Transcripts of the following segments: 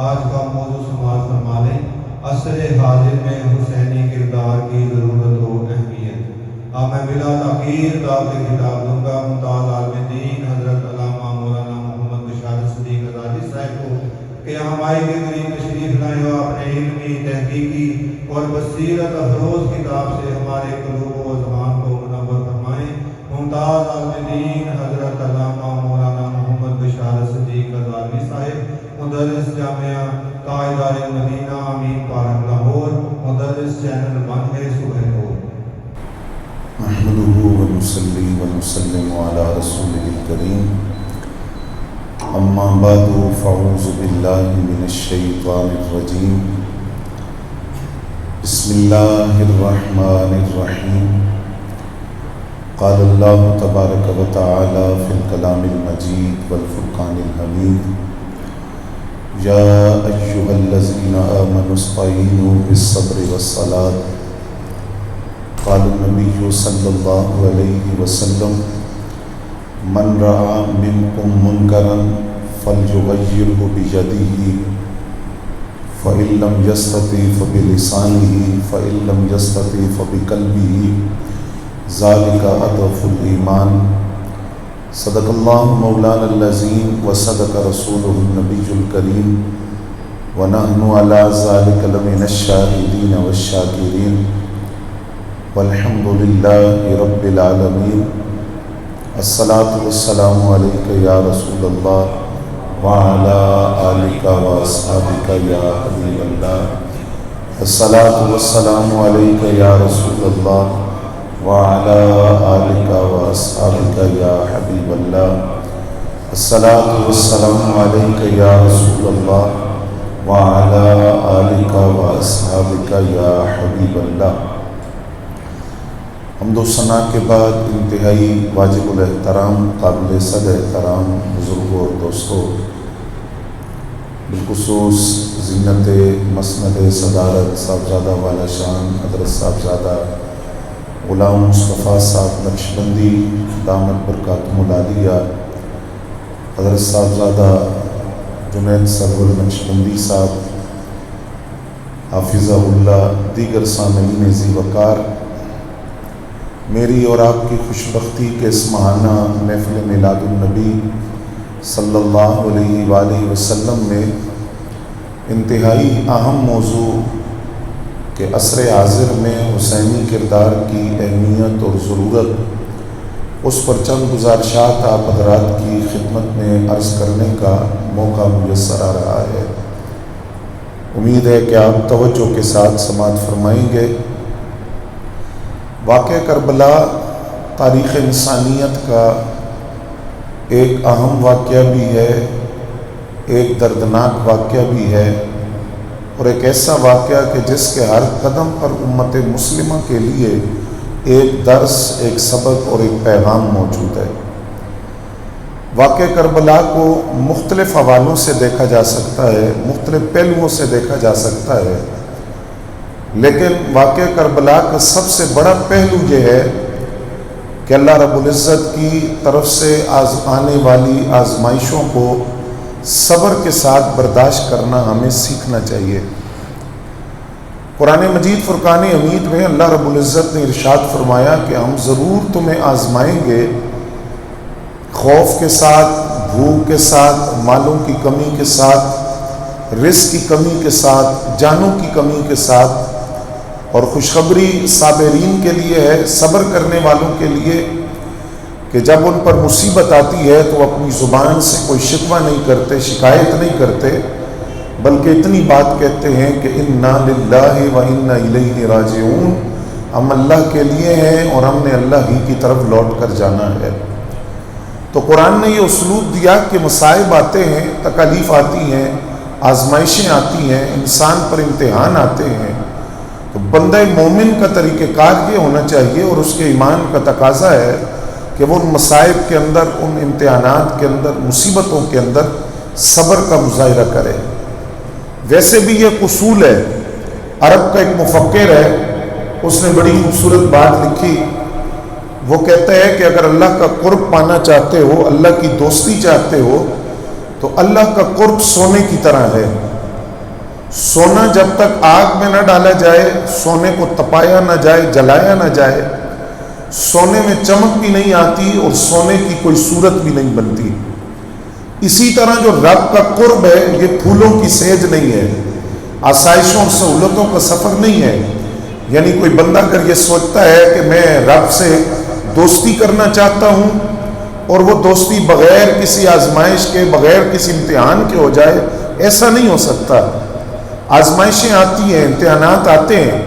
آج کا موضوع سماعت فرما لیں، عصر حاضر میں حسینی کردار کی ضرورت و اہمیت۔ اب میں بلا تاخیر دعوت خطاب دوں گا ممتاز عالم دین حضرت علامہ مولانا محمد بشارت صدیق ازادی صاحب کو کہ ہمارے کے قریب تشریف لائے اور اپنے علمی تحقیقی اور بصیرت افروز کتاب سے ہمارے قلوب و زبان کو منور فرمائیں۔ ممتاز عالم دین حضرت علامہ مولانا محمد بشارت صدیق ازادی صاحب، مدرس جامعہ تاجدار مدینہ امین پارک لاہور، مدرس چینل 1 ہے صبح کو۔ نحمده ونصلي ونسلم على رسوله الكريم، اما بعد فاعوذ بالله من الشيطان الرجيم، بسم الله الرحمن الرحيم، قال الله تبارك وتعالى في الكلام المجيد والفرقان الحميد، یا ایھا الذین آمنوا استعینوا بالصبر والصلاة، قال النبی صلی اللہ علیہ وسلم، من رأى منکم منکرا فلیغیرہ بیدہ، فإن لم یستطع فبلسانہ، فإن لم یستطع فبقلبہ، ذلک اضعف الایمان۔ صدق اللہ مولانا العظیم وصدق رسولہ النبی الکریم، ونحن علی ذلک لمن الشاہدین والشاکرین، والحمد للہ رب العالمین۔ الصلاۃ والسلام علیک یا رسول اللہ وعلی آلک واصحابک یا حبیب اللہ۔ الصلاۃ والسلام علیک یا رسول اللہ وعلی آلک واصحابک یا حبیب اللہ۔ الصلاۃ والسلام علیک یا رسول اللہ وعلی آلک واصحابک یا حبیب اللہ۔ حمد و ثنا کے بعد انتہائی واجب الاحترام قابل صد احترام بزرگوں اور دوستوں، بالخصوص زینت مسند صدارت صاحبزادہ والا شان حضرت صاحبزادہ غلام مصطفیٰ صاحب نقشبندی دامت برکاتہم العالیہ، حضرت صاحبزادہ جنید سرور نقشبندی صاحب حافظہ اللہ، دیگر سامعین ذی وقار، میری اور آپ کی خوش بختی کے اس ماہانہ محفل میلاد النبی صلی اللہ علیہ وآلہ وسلم میں انتہائی اہم موضوع کہ عصر حاضر میں حسینی کردار کی اہمیت اور ضرورت، اس پر چند گزارشات آپ حضرات کی خدمت میں عرض کرنے کا موقع میسر آ رہا ہے۔ امید ہے کہ آپ توجہ کے ساتھ سماعت فرمائیں گے۔ واقعہ کربلا تاریخ انسانیت کا ایک اہم واقعہ بھی ہے، ایک دردناک واقعہ بھی ہے، اور ایک ایسا واقعہ کہ جس کے ہر قدم پر امت مسلمہ کے لیے ایک درس، ایک سبق اور ایک پیغام موجود ہے۔ واقعہ کربلا کو مختلف حوالوں سے دیکھا جا سکتا ہے، مختلف پہلوؤں سے دیکھا جا سکتا ہے، لیکن واقعہ کربلا کا سب سے بڑا پہلو یہ ہے کہ اللہ رب العزت کی طرف سے آنے والی آزمائشوں کو صبر کے ساتھ برداشت کرنا ہمیں سیکھنا چاہیے۔ قرآن مجید فرقان حمید میں اللہ رب العزت نے ارشاد فرمایا کہ ہم ضرور تمہیں آزمائیں گے، خوف کے ساتھ، بھوک کے ساتھ، مالوں کی کمی کے ساتھ، رزق کی کمی کے ساتھ، جانوں کی کمی کے ساتھ، اور خوشخبری صابرین کے لیے ہے، صبر کرنے والوں کے لیے، کہ جب ان پر مصیبت آتی ہے تو اپنی زبان سے کوئی شکوہ نہیں کرتے، شکایت نہیں کرتے، بلکہ اتنی بات کہتے ہیں کہ انا للہ و انا الیہ راجعون، ہم اللہ کے لیے ہیں اور ہم نے اللہ ہی کی طرف لوٹ کر جانا ہے۔ تو قرآن نے یہ اسلوب دیا کہ مصائب آتے ہیں، تکالیف آتی ہیں، آزمائشیں آتی ہیں، انسان پر امتحان آتے ہیں، تو بندہ مومن کا طریقہ کار یہ ہونا چاہیے اور اس کے ایمان کا تقاضا ہے کہ وہ ان مصائب کے اندر، ان امتحانات کے اندر، مصیبتوں کے اندر صبر کا مظاہرہ کرے۔ ویسے بھی یہ اصول ہے، عرب کا ایک مفکر ہے، اس نے بڑی خوبصورت بات لکھی، وہ کہتا ہے کہ اگر اللہ کا قرب پانا چاہتے ہو، اللہ کی دوستی چاہتے ہو، تو اللہ کا قرب سونے کی طرح ہے، سونا جب تک آگ میں نہ ڈالا جائے، سونے کو تپایا نہ جائے، جلایا نہ جائے، سونے میں چمک بھی نہیں آتی اور سونے کی کوئی صورت بھی نہیں بنتی۔ اسی طرح جو رب کا قرب ہے یہ پھولوں کی سیج نہیں ہے، آسائشوں اور سہولتوں کا سفر نہیں ہے۔ یعنی کوئی بندہ اگر یہ سوچتا ہے کہ میں رب سے دوستی کرنا چاہتا ہوں اور وہ دوستی بغیر کسی آزمائش کے، بغیر کسی امتحان کے ہو جائے، ایسا نہیں ہو سکتا۔ آزمائشیں آتی ہیں، امتحانات آتے ہیں۔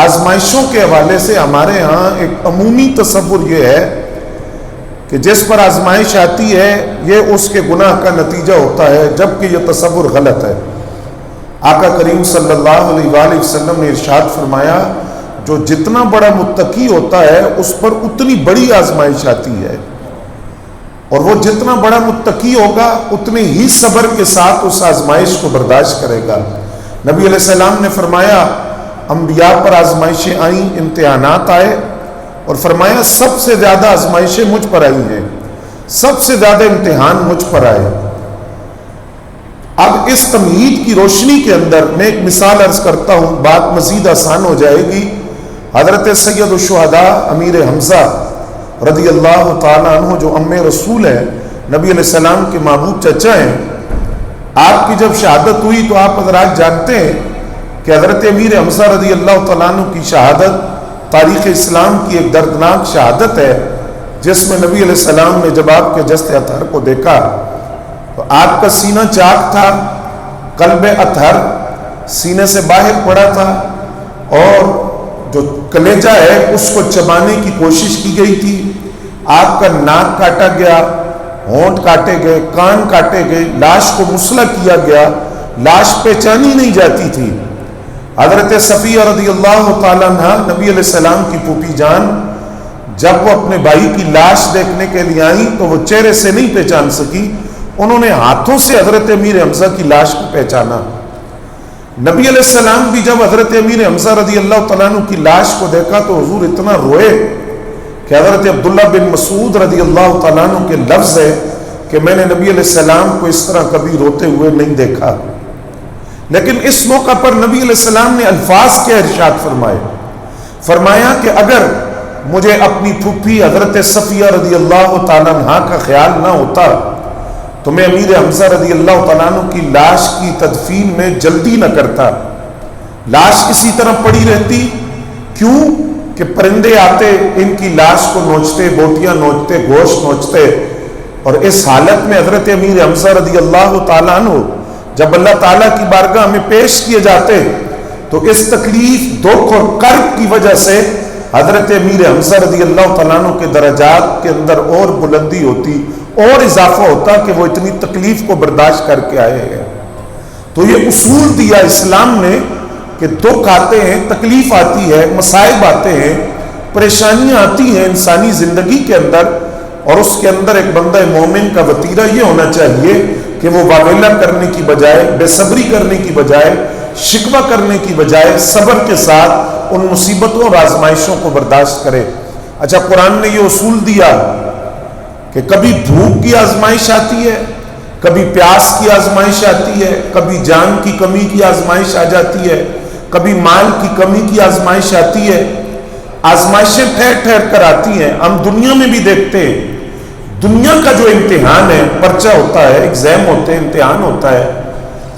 آزمائشوں کے حوالے سے ہمارے ہاں ایک عمومی تصور یہ ہے کہ جس پر آزمائش آتی ہے یہ اس کے گناہ کا نتیجہ ہوتا ہے، جبکہ یہ تصور غلط ہے۔ آقا کریم صلی اللہ علیہ وآلہ وسلم نے ارشاد فرمایا جو جتنا بڑا متقی ہوتا ہے اس پر اتنی بڑی آزمائش آتی ہے، اور وہ جتنا بڑا متقی ہوگا اتنے ہی صبر کے ساتھ اس آزمائش کو برداشت کرے گا۔ نبی علیہ السلام نے فرمایا انبیاء پر آزمائشیں آئیں، امتحانات آئے، اور فرمایا سب سے زیادہ آزمائشیں مجھ پر آئی ہیں، سب سے زیادہ امتحان مجھ پر آئے۔ اب اس تمہید کی روشنی کے اندر میں ایک مثال عرض کرتا ہوں، بات مزید آسان ہو جائے گی۔ حضرت سید الشہداء امیر حمزہ رضی اللہ تعالیٰ عنہ جو ام رسول ہے، نبی علیہ السلام کے محبوب چچا ہیں، آپ کی جب شہادت ہوئی تو آپ حضرات جانتے ہیں کہ حضرت امیر حمزہ رضی اللہ تعالیٰ عنہ کی شہادت تاریخ اسلام کی ایک دردناک شہادت ہے، جس میں نبی علیہ السلام نے جب آپ کے جسد اطہر کو دیکھا تو آپ کا سینہ چاک تھا، قلب اطہر سینے سے باہر پڑا تھا، اور جو کلیجہ ہے اس کو چبانے کی کوشش کی گئی تھی۔ آپ کا ناک کاٹا گیا، ہونٹ کاٹے گئے، کان کاٹے گئے، لاش کو مسلح کیا گیا، لاش پہچانی نہیں جاتی تھی۔ حضرت صفیہ رضی اللہ تعالیٰ عنہ نبی علیہ السلام کی پھوپھی جان جب وہ اپنے بھائی کی لاش دیکھنے کے لیے آئیں تو وہ چہرے سے نہیں پہچان سکی، انہوں نے ہاتھوں سے حضرت امیر حمزہ کی لاش کو پہچانا۔ نبی علیہ السلام بھی جب حضرت امیر حمزہ رضی اللہ تعالیٰ عنہ کی لاش کو دیکھا تو حضور اتنا روئے کہ حضرت عبداللہ بن مسعود رضی اللہ تعالیٰ عنہ کے لفظ ہے کہ میں نے نبی علیہ السلام کو اس طرح کبھی روتے ہوئے نہیں دیکھا۔ لیکن اس موقع پر نبی علیہ السلام نے الفاظ کے ارشاد فرمایا کہ اگر مجھے اپنی پھوپھی حضرت صفیہ رضی اللہ تعالیٰ عنہ کا خیال نہ ہوتا تو میں امیر حمزہ رضی اللہ تعالیٰ عنہ کی لاش کی تدفین میں جلدی نہ کرتا، لاش اسی طرح پڑی رہتی۔ کیوں کہ پرندے آتے ان کی لاش کو نوچتے، بوٹیاں نوچتے، گوشت نوچتے، اور اس حالت میں حضرت امیر حمزہ رضی اللہ تعالیٰ عنہ جب اللہ تعالیٰ کی بارگاہ میں پیش کیے جاتے تو اس تکلیف، دکھ اور کرب کی وجہ سے حضرت امیر حمزہ رضی اللہ تعالیٰ عنہ کے درجات کے اندر اور بلندی ہوتی، اور اضافہ ہوتا کہ وہ اتنی تکلیف کو برداشت کر کے آئے ہیں۔ تو یہ اصول دیا اسلام نے کہ دکھ آتے ہیں، تکلیف آتی ہے، مصائب آتے ہیں، پریشانیاں آتی ہیں انسانی زندگی کے اندر، اور اس کے اندر ایک بندہ مومن کا وتیرہ یہ ہونا چاہیے کہ وہ واویلا کرنے کی بجائے، بے صبری کرنے کی بجائے، شکوہ کرنے کی بجائے صبر کے ساتھ ان مصیبتوں اور آزمائشوں کو برداشت کرے۔ اچھا، قرآن نے یہ اصول دیا کہ کبھی بھوک کی آزمائش آتی ہے، کبھی پیاس کی آزمائش آتی ہے، کبھی جان کی کمی کی آزمائش آ جاتی ہے، کبھی مال کی کمی کی آزمائش آتی ہے۔ آزمائشیں ٹھہر ٹھہر کر آتی ہیں، ہم دنیا میں بھی دیکھتے ہیں۔ دنیا کا جو امتحان ہے، پرچہ ہوتا ہے، ایگزام ہوتے ہیں، امتحان ہوتا ہے،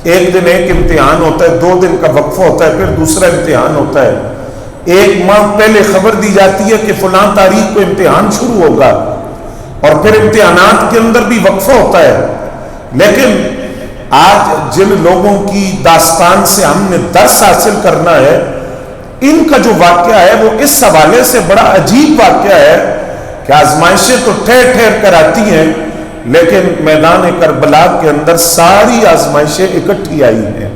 ایک دن ایک امتحان ہوتا ہے، 2 دن کا وقفہ ہوتا ہے، پھر دوسرا امتحان ہوتا ہے، 1 ماہ پہلے خبر دی جاتی ہے کہ فلاں تاریخ کو امتحان شروع ہوگا، اور پھر امتحانات کے اندر بھی وقفہ ہوتا ہے۔ لیکن آج جن لوگوں کی داستان سے ہم نے درس حاصل کرنا ہے، ان کا جو واقعہ ہے وہ اس حوالے سے بڑا عجیب واقعہ ہے کہ آزمائشیں تو ٹھہر ٹھہر کر آتی ہیں، لیکن میدان کربلا کے اندر ساری آزمائشیں اکٹھی آئی ہیں۔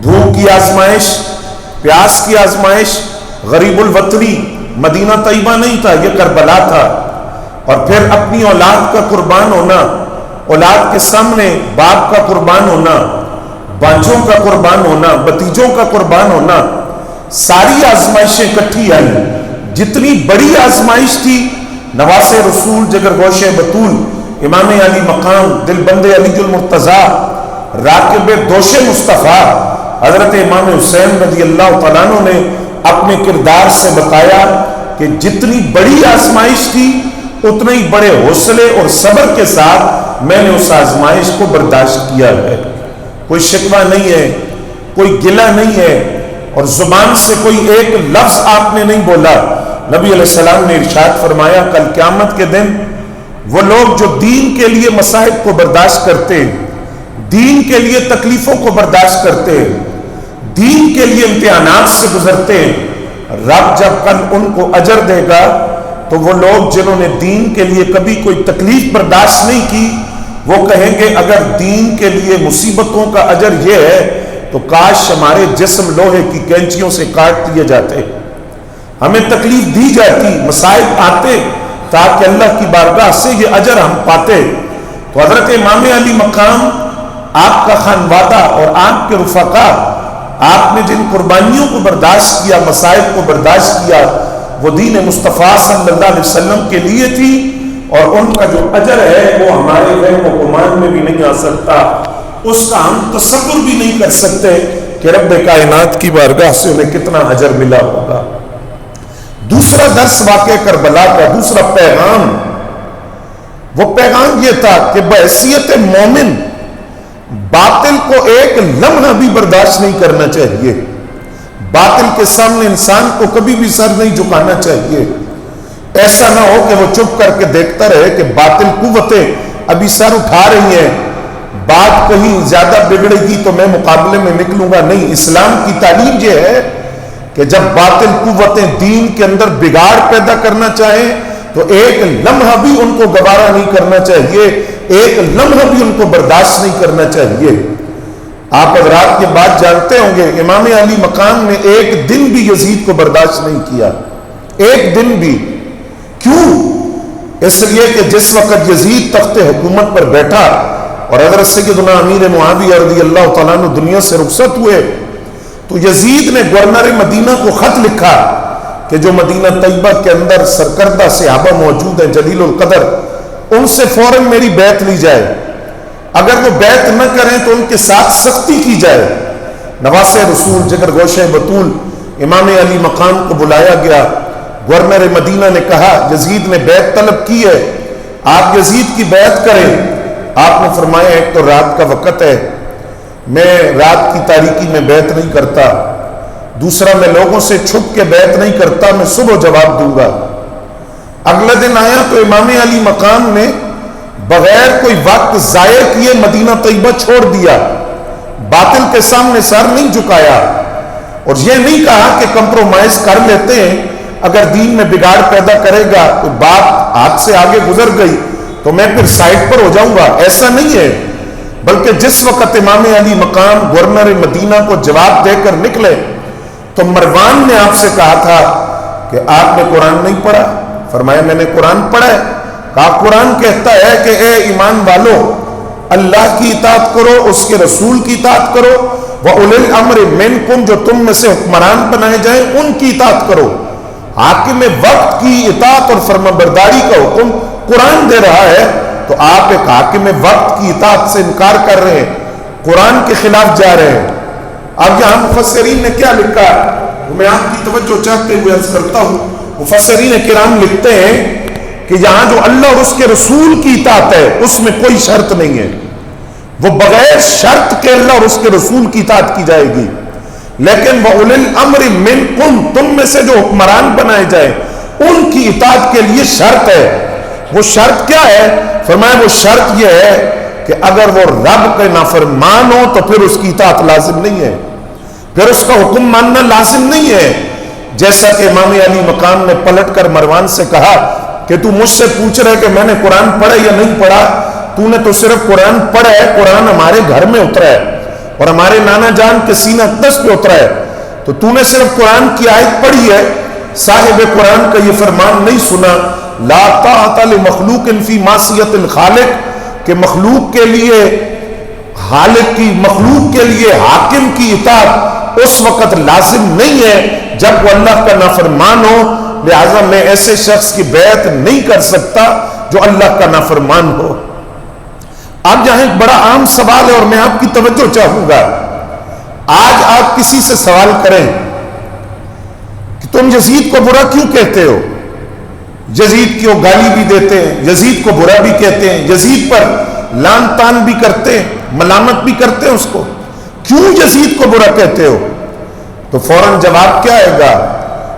بھوک کی آزمائش، پیاس کی آزمائش، غریب الوطنی، مدینہ طیبہ نہیں تھا، یہ کربلا تھا، اور پھر اپنی اولاد کا قربان ہونا، اولاد کے سامنے باپ کا قربان ہونا، بانجوں کا قربان ہونا، بتیجوں کا قربان ہونا، ساری آزمائشیں اکٹھی آئی۔ جتنی بڑی آزمائش تھی، نواس رسول، جگر گوش بطول، امام علی مقام، دل بند علی المرتضیٰ، راکب دوش مصطفیٰ حضرت امام حسین رضی اللہ تعالیٰ عنہ نے اپنے کردار سے بتایا کہ جتنی بڑی آزمائش تھی اتنے ہی بڑے حوصلے اور صبر کے ساتھ میں نے اس آزمائش کو برداشت کیا ہے. کوئی شکوہ نہیں ہے، کوئی گلہ نہیں ہے، اور زبان سے کوئی ایک لفظ آپ نے نہیں بولا. نبی علیہ السلام نے ارشاد فرمایا کل قیامت کے دن وہ لوگ جو دین کے لیے مصائب کو برداشت کرتے، دین کے لیے تکلیفوں کو برداشت کرتے، دین کے لیے امتحانات سے گزرتے، رب جب کل ان کو اجر دے گا تو وہ لوگ جنہوں نے دین کے لیے کبھی کوئی تکلیف برداشت نہیں کی، وہ کہیں گے اگر دین کے لیے مصیبتوں کا اجر یہ ہے تو کاش ہمارے جسم لوہے کی کینچیوں سے کاٹ دیے جاتے، ہمیں تکلیف دی جاتی، مصائب آتے تاکہ اللہ کی بارگاہ سے یہ اجر ہم پاتے. تو حضرت امام علی مقام، آپ کا خانوادہ اور آپ کے رفقا، آپ نے جن قربانیوں کو برداشت کیا، مصائب کو برداشت کیا، وہ دین مصطفیٰ صلی اللہ علیہ وسلم کے لیے تھی، اور ان کا جو اجر ہے وہ ہمارے وہم و گمان میں بھی نہیں آ سکتا، اس کا ہم تصور بھی نہیں کر سکتے کہ رب کائنات کی بارگاہ سے انہیں کتنا اجر ملا ہوگا. دوسرا درس واقع کربلا کا، دوسرا پیغام، وہ پیغام یہ تھا کہ بحیثیت مومن باطل کو ایک لمحہ بھی برداشت نہیں کرنا چاہیے. باطل کے سامنے انسان کو کبھی بھی سر نہیں جھکانا چاہیے. ایسا نہ ہو کہ وہ چپ کر کے دیکھتا رہے کہ باطل قوتیں ابھی سر اٹھا رہی ہیں، بات کہیں زیادہ بگڑے گی تو میں مقابلے میں نکلوں گا. نہیں، اسلام کی تعلیم یہ ہے کہ جب باطل قوتیں دین کے اندر بگاڑ پیدا کرنا چاہیں تو ایک لمحہ بھی ان کو گوارا نہیں کرنا چاہیے، ایک لمحہ بھی ان کو برداشت نہیں کرنا چاہیے. آپ حضرات کے بات جانتے ہوں گے، امام علی مقام نے ایک دن بھی یزید کو برداشت نہیں کیا، ایک دن بھی. کیوں؟ اس لیے کہ جس وقت یزید تخت حکومت پر بیٹھا اور حضرت سیدنا امیر معاویہ رضی اللہ تعالیٰ عنہ دنیا سے رخصت ہوئے تو یزید نے گورنر مدینہ کو خط لکھا کہ جو مدینہ طیبہ کے اندر سرکردہ صحابہ موجود ہیں جلیل القدر، ان سے فوراً میری بیعت لی جائے، اگر وہ بیعت نہ کریں تو ان کے ساتھ سختی کی جائے. نواس رسول جگر گوشہ بطول امام علی مقام کو بلایا گیا. گورنر مدینہ نے کہا یزید نے بیعت طلب کی ہے، آپ یزید کی بیعت کریں. آپ نے فرمایا ایک تو رات کا وقت ہے، میں رات کی تاریکی میں بیعت نہیں کرتا، دوسرا میں لوگوں سے چھپ کے بیعت نہیں کرتا، میں صبح جواب دوں گا. اگلا دن آیا تو امام علی مقام نے بغیر کوئی وقت ضائع کیے مدینہ طیبہ چھوڑ دیا، باطل کے سامنے سر نہیں جھکایا، اور یہ نہیں کہا کہ کمپرومائز کر لیتے ہیں، اگر دین میں بگاڑ پیدا کرے گا کوئی بات ہاتھ سے آگے گزر گئی تو میں پھر سائڈ پر ہو جاؤں گا. ایسا نہیں ہے، بلکہ جس وقت امام علی مقام گورنر مدینہ کو جواب دے کر نکلے تو مروان نے آپ سے کہا تھا کہ آپ نے قرآن نہیں پڑھا؟ فرمایا میں نے قرآن پڑھا ہے. کہا قرآن کہتا ہے کہ اے ایمان والو، اللہ کی اطاعت کرو، اس کے رسول کی اطاعت کرو، وَأُولِي الْأَمْرِ مِنْكُمْ جو تم میں سے حکمران بنائے جائیں ان کی اطاعت کرو. حاکم وقت کی اطاعت اور فرمانبرداری کا حکم قرآن دے رہا ہے، تو آپ ایک حاکم وقت کی اطاعت سے انکار کر رہے ہیں، قرآن کے خلاف جا رہے ہیں. اب یہاں مفسرین نے کیا لکھا ہے میں آپ کی توجہ چاہتے ہوئے عرض کرتا ہوں. مفسرین کرام لکھتے ہیں کہ یہاں جو اللہ اور اس کے رسول کی اطاعت ہے اس میں کوئی شرط نہیں ہے، وہ بغیر شرط کے اللہ اور اس کے رسول کی اطاعت کی جائے گی. لیکن وَأُولِي الْأَمْرِ مِنْكُمْ تم میں سے جو حکمران بنائے جائیں ان کی اطاعت کے لیے شرط ہے. وہ شرط کیا ہے؟ فرمایا وہ شرط یہ ہے کہ اگر وہ رب کے نافرمان ہو تو پھر اس کی اطاعت لازم نہیں ہے، پھر اس کا حکم ماننا لازم نہیں ہے. جیسا کہ امام علی مقام نے پلٹ کر مروان سے کہا کہ تو مجھ سے پوچھ رہے کہ میں نے قرآن پڑھا یا نہیں پڑھا، تو نے تو صرف قرآن پڑھا ہے، قرآن ہمارے گھر میں اترا ہے اور ہمارے نانا جان کے سینہ اقدس پہ اترا ہے، تو نے صرف قرآن کی آیت پڑھی ہے، صاحب قرآن کا یہ فرمان نہیں سنا لا طاعت لمخلوق فی معصیت الخالق کہ مخلوق کے لیے خالق کی، مخلوق کے لیے حاکم کی اطاعت اس وقت لازم نہیں ہے جب وہ اللہ کا نافرمان ہو. لہذا میں ایسے شخص کی بیعت نہیں کر سکتا جو اللہ کا نافرمان ہو. اب یہاں ایک بڑا عام سوال ہے اور میں آپ کی توجہ چاہوں گا. آج آپ کسی سے سوال کریں کہ تم یزید کو برا کیوں کہتے ہو، یزید کی وہ گالی بھی دیتے ہیں، یزید کو برا بھی کہتے ہیں، یزید پر لان تان بھی کرتے ہیں، ملامت بھی کرتے ہیں اس کو، کیوں یزید کو برا کہتے ہو؟ تو فوراً جواب کیا آئے گا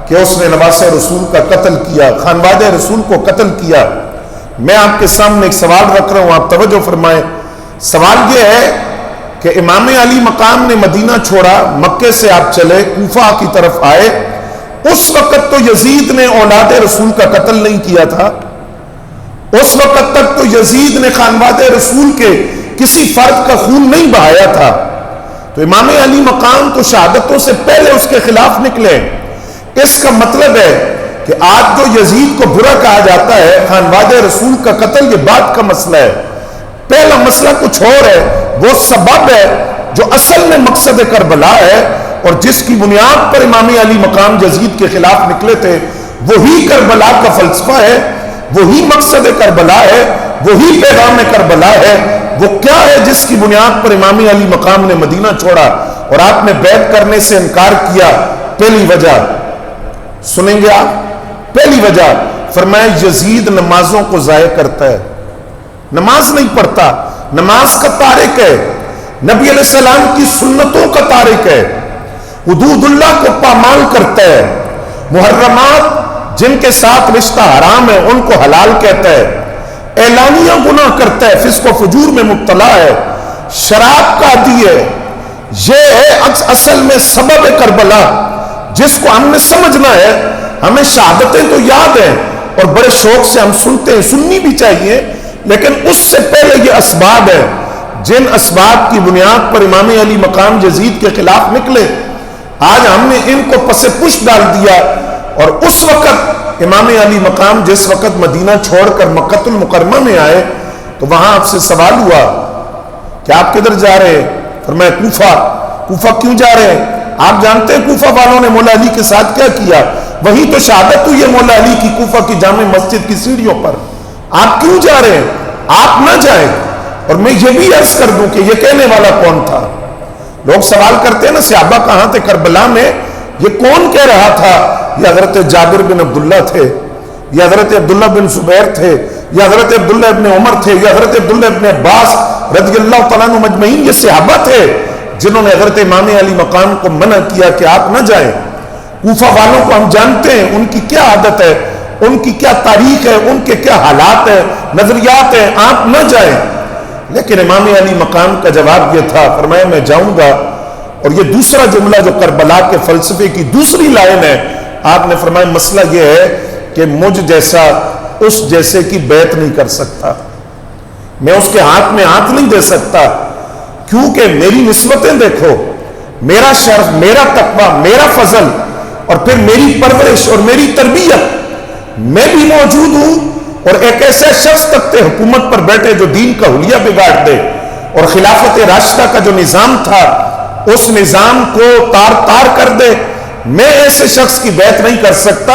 کہ اس نے نواسہ رسول کا قتل کیا، خانوادہ رسول کو قتل کیا۔ میں آپ کے سامنے ایک سوال رکھ رہا ہوں، آپ توجہ فرمائیں۔ سوال یہ ہے کہ امام علی مقام نے مدینہ چھوڑا، مکے سے آپ چلے، کوفہ کی طرف آئے، اس وقت تو یزید نے اولاد رسول کا قتل نہیں کیا تھا، اس وقت تک تو یزید نے خانوادہ رسول کے کسی فرد کا خون نہیں بہایا تھا، تو امام علی مقام تو شہادتوں سے پہلے اس کے خلاف نکلے۔ اس کا مطلب ہے کہ آج جو یزید کو برا کہا جاتا ہے، خانوادہ رسول کا قتل یہ بات کا مسئلہ ہے، پہلا مسئلہ کچھ اور ہے، وہ سبب ہے جو اصل میں مقصد کربلا ہے، اور جس کی بنیاد پر امام علی مقام یزید کے خلاف نکلے تھے، وہی کربلا کا فلسفہ ہے، وہی مقصد کربلا ہے، وہی پیغام کربلا ہے۔ وہ کیا ہے جس کی بنیاد پر امام علی مقام نے مدینہ چھوڑا اور آپ نے بیعت کرنے سے انکار کیا؟ پہلی وجہ سنیں گے آپ، پہلی وجہ فرمایا یزید نمازوں کو ضائع کرتا ہے، نماز نہیں پڑھتا، نماز کا تارک ہے، نبی علیہ السلام کی سنتوں کا تارک ہے، حدود اللہ کو پامال کرتا ہے، محرمات جن کے ساتھ رشتہ حرام ہے ان کو حلال کہتا ہے، اعلانیہ گناہ کرتا ہے، فسق و فجور میں مبتلا ہے، شراب کا عادی ہے۔ یہ ہے اصل میں سبب کربلا، جس کو ہم نے سمجھنا ہے۔ ہمیں شہادتیں تو یاد ہیں اور بڑے شوق سے ہم سنتے ہیں، سننی بھی چاہیے، لیکن اس سے پہلے یہ اسباب ہے جن اسباب کی بنیاد پر امام علی مقام یزید کے خلاف نکلے۔ آج ہم نے ان کو پس پش ڈال دیا، اور اس وقت امام علی مقام جس وقت مدینہ چھوڑ کر مکہ المکرمہ میں آئے تو وہاں آپ سے سوال ہوا کہ آپ کدھر جا رہے ہیں؟ فرمایا کوفہ۔ کوفہ کیوں جا رہے ہیں؟ آپ جانتے ہیں کوفہ والوں نے مولا علی کے ساتھ کیا کیا؟ وہی تو شہادت ہوئی ہے مولا علی کی کوفہ کی جامع مسجد کی سیڑھیوں پر۔ آپ کیوں جا رہے ہیں؟ آپ نہ جائیں۔ اور میں یہ بھی عرض کر دوں کہ یہ کہنے والا کون تھا؟ لوگ سوال کرتے ہیں نا صحابہ کہاں تھے کربلا میں، یہ کون کہہ رہا تھا؟ یہ حضرت جابر بن عبداللہ تھے، یہ حضرت عبداللہ بن زبیر تھے، یہ حضرت عبداللہ ابن عمر تھے، یہ حضرت عبداللہ ابن عباس رضی اللہ تعالیٰ عنہ مجمعین۔ یہ صحابہ تھے جنہوں نے حضرت امام علی مقام کو منع کیا کہ آپ نہ جائیں۔ کوفہ والوں کو ہم جانتے ہیں ان کی کیا عادت ہے، ان کی کیا تاریخ ہے، ان کے کیا حالات ہیں، نظریات ہیں، آپ نہ جائیں۔ لیکن امام علی مقام کا جواب یہ تھا، فرمایا میں جاؤں گا۔ اور یہ دوسرا جملہ جو کربلا کے فلسفے کی دوسری لائن ہے، آپ نے فرمایا مسئلہ یہ ہے کہ مجھ جیسا اس جیسے کی بیعت نہیں کر سکتا، میں اس کے ہاتھ میں ہاتھ نہیں دے سکتا، کیونکہ میری نسبتیں دیکھو، میرا شرف، میرا تقویٰ، میرا فضل، اور پھر میری پرورش اور میری تربیت، میں بھی موجود ہوں، اور ایک ایسے شخص تک حکومت پر بیٹھے جو دین کا حلیہ بگاڑ دے، اور خلافت راشدہ کا جو نظام تھا اس نظام کو تار تار کر دے، میں ایسے شخص کی بیعت نہیں کر سکتا،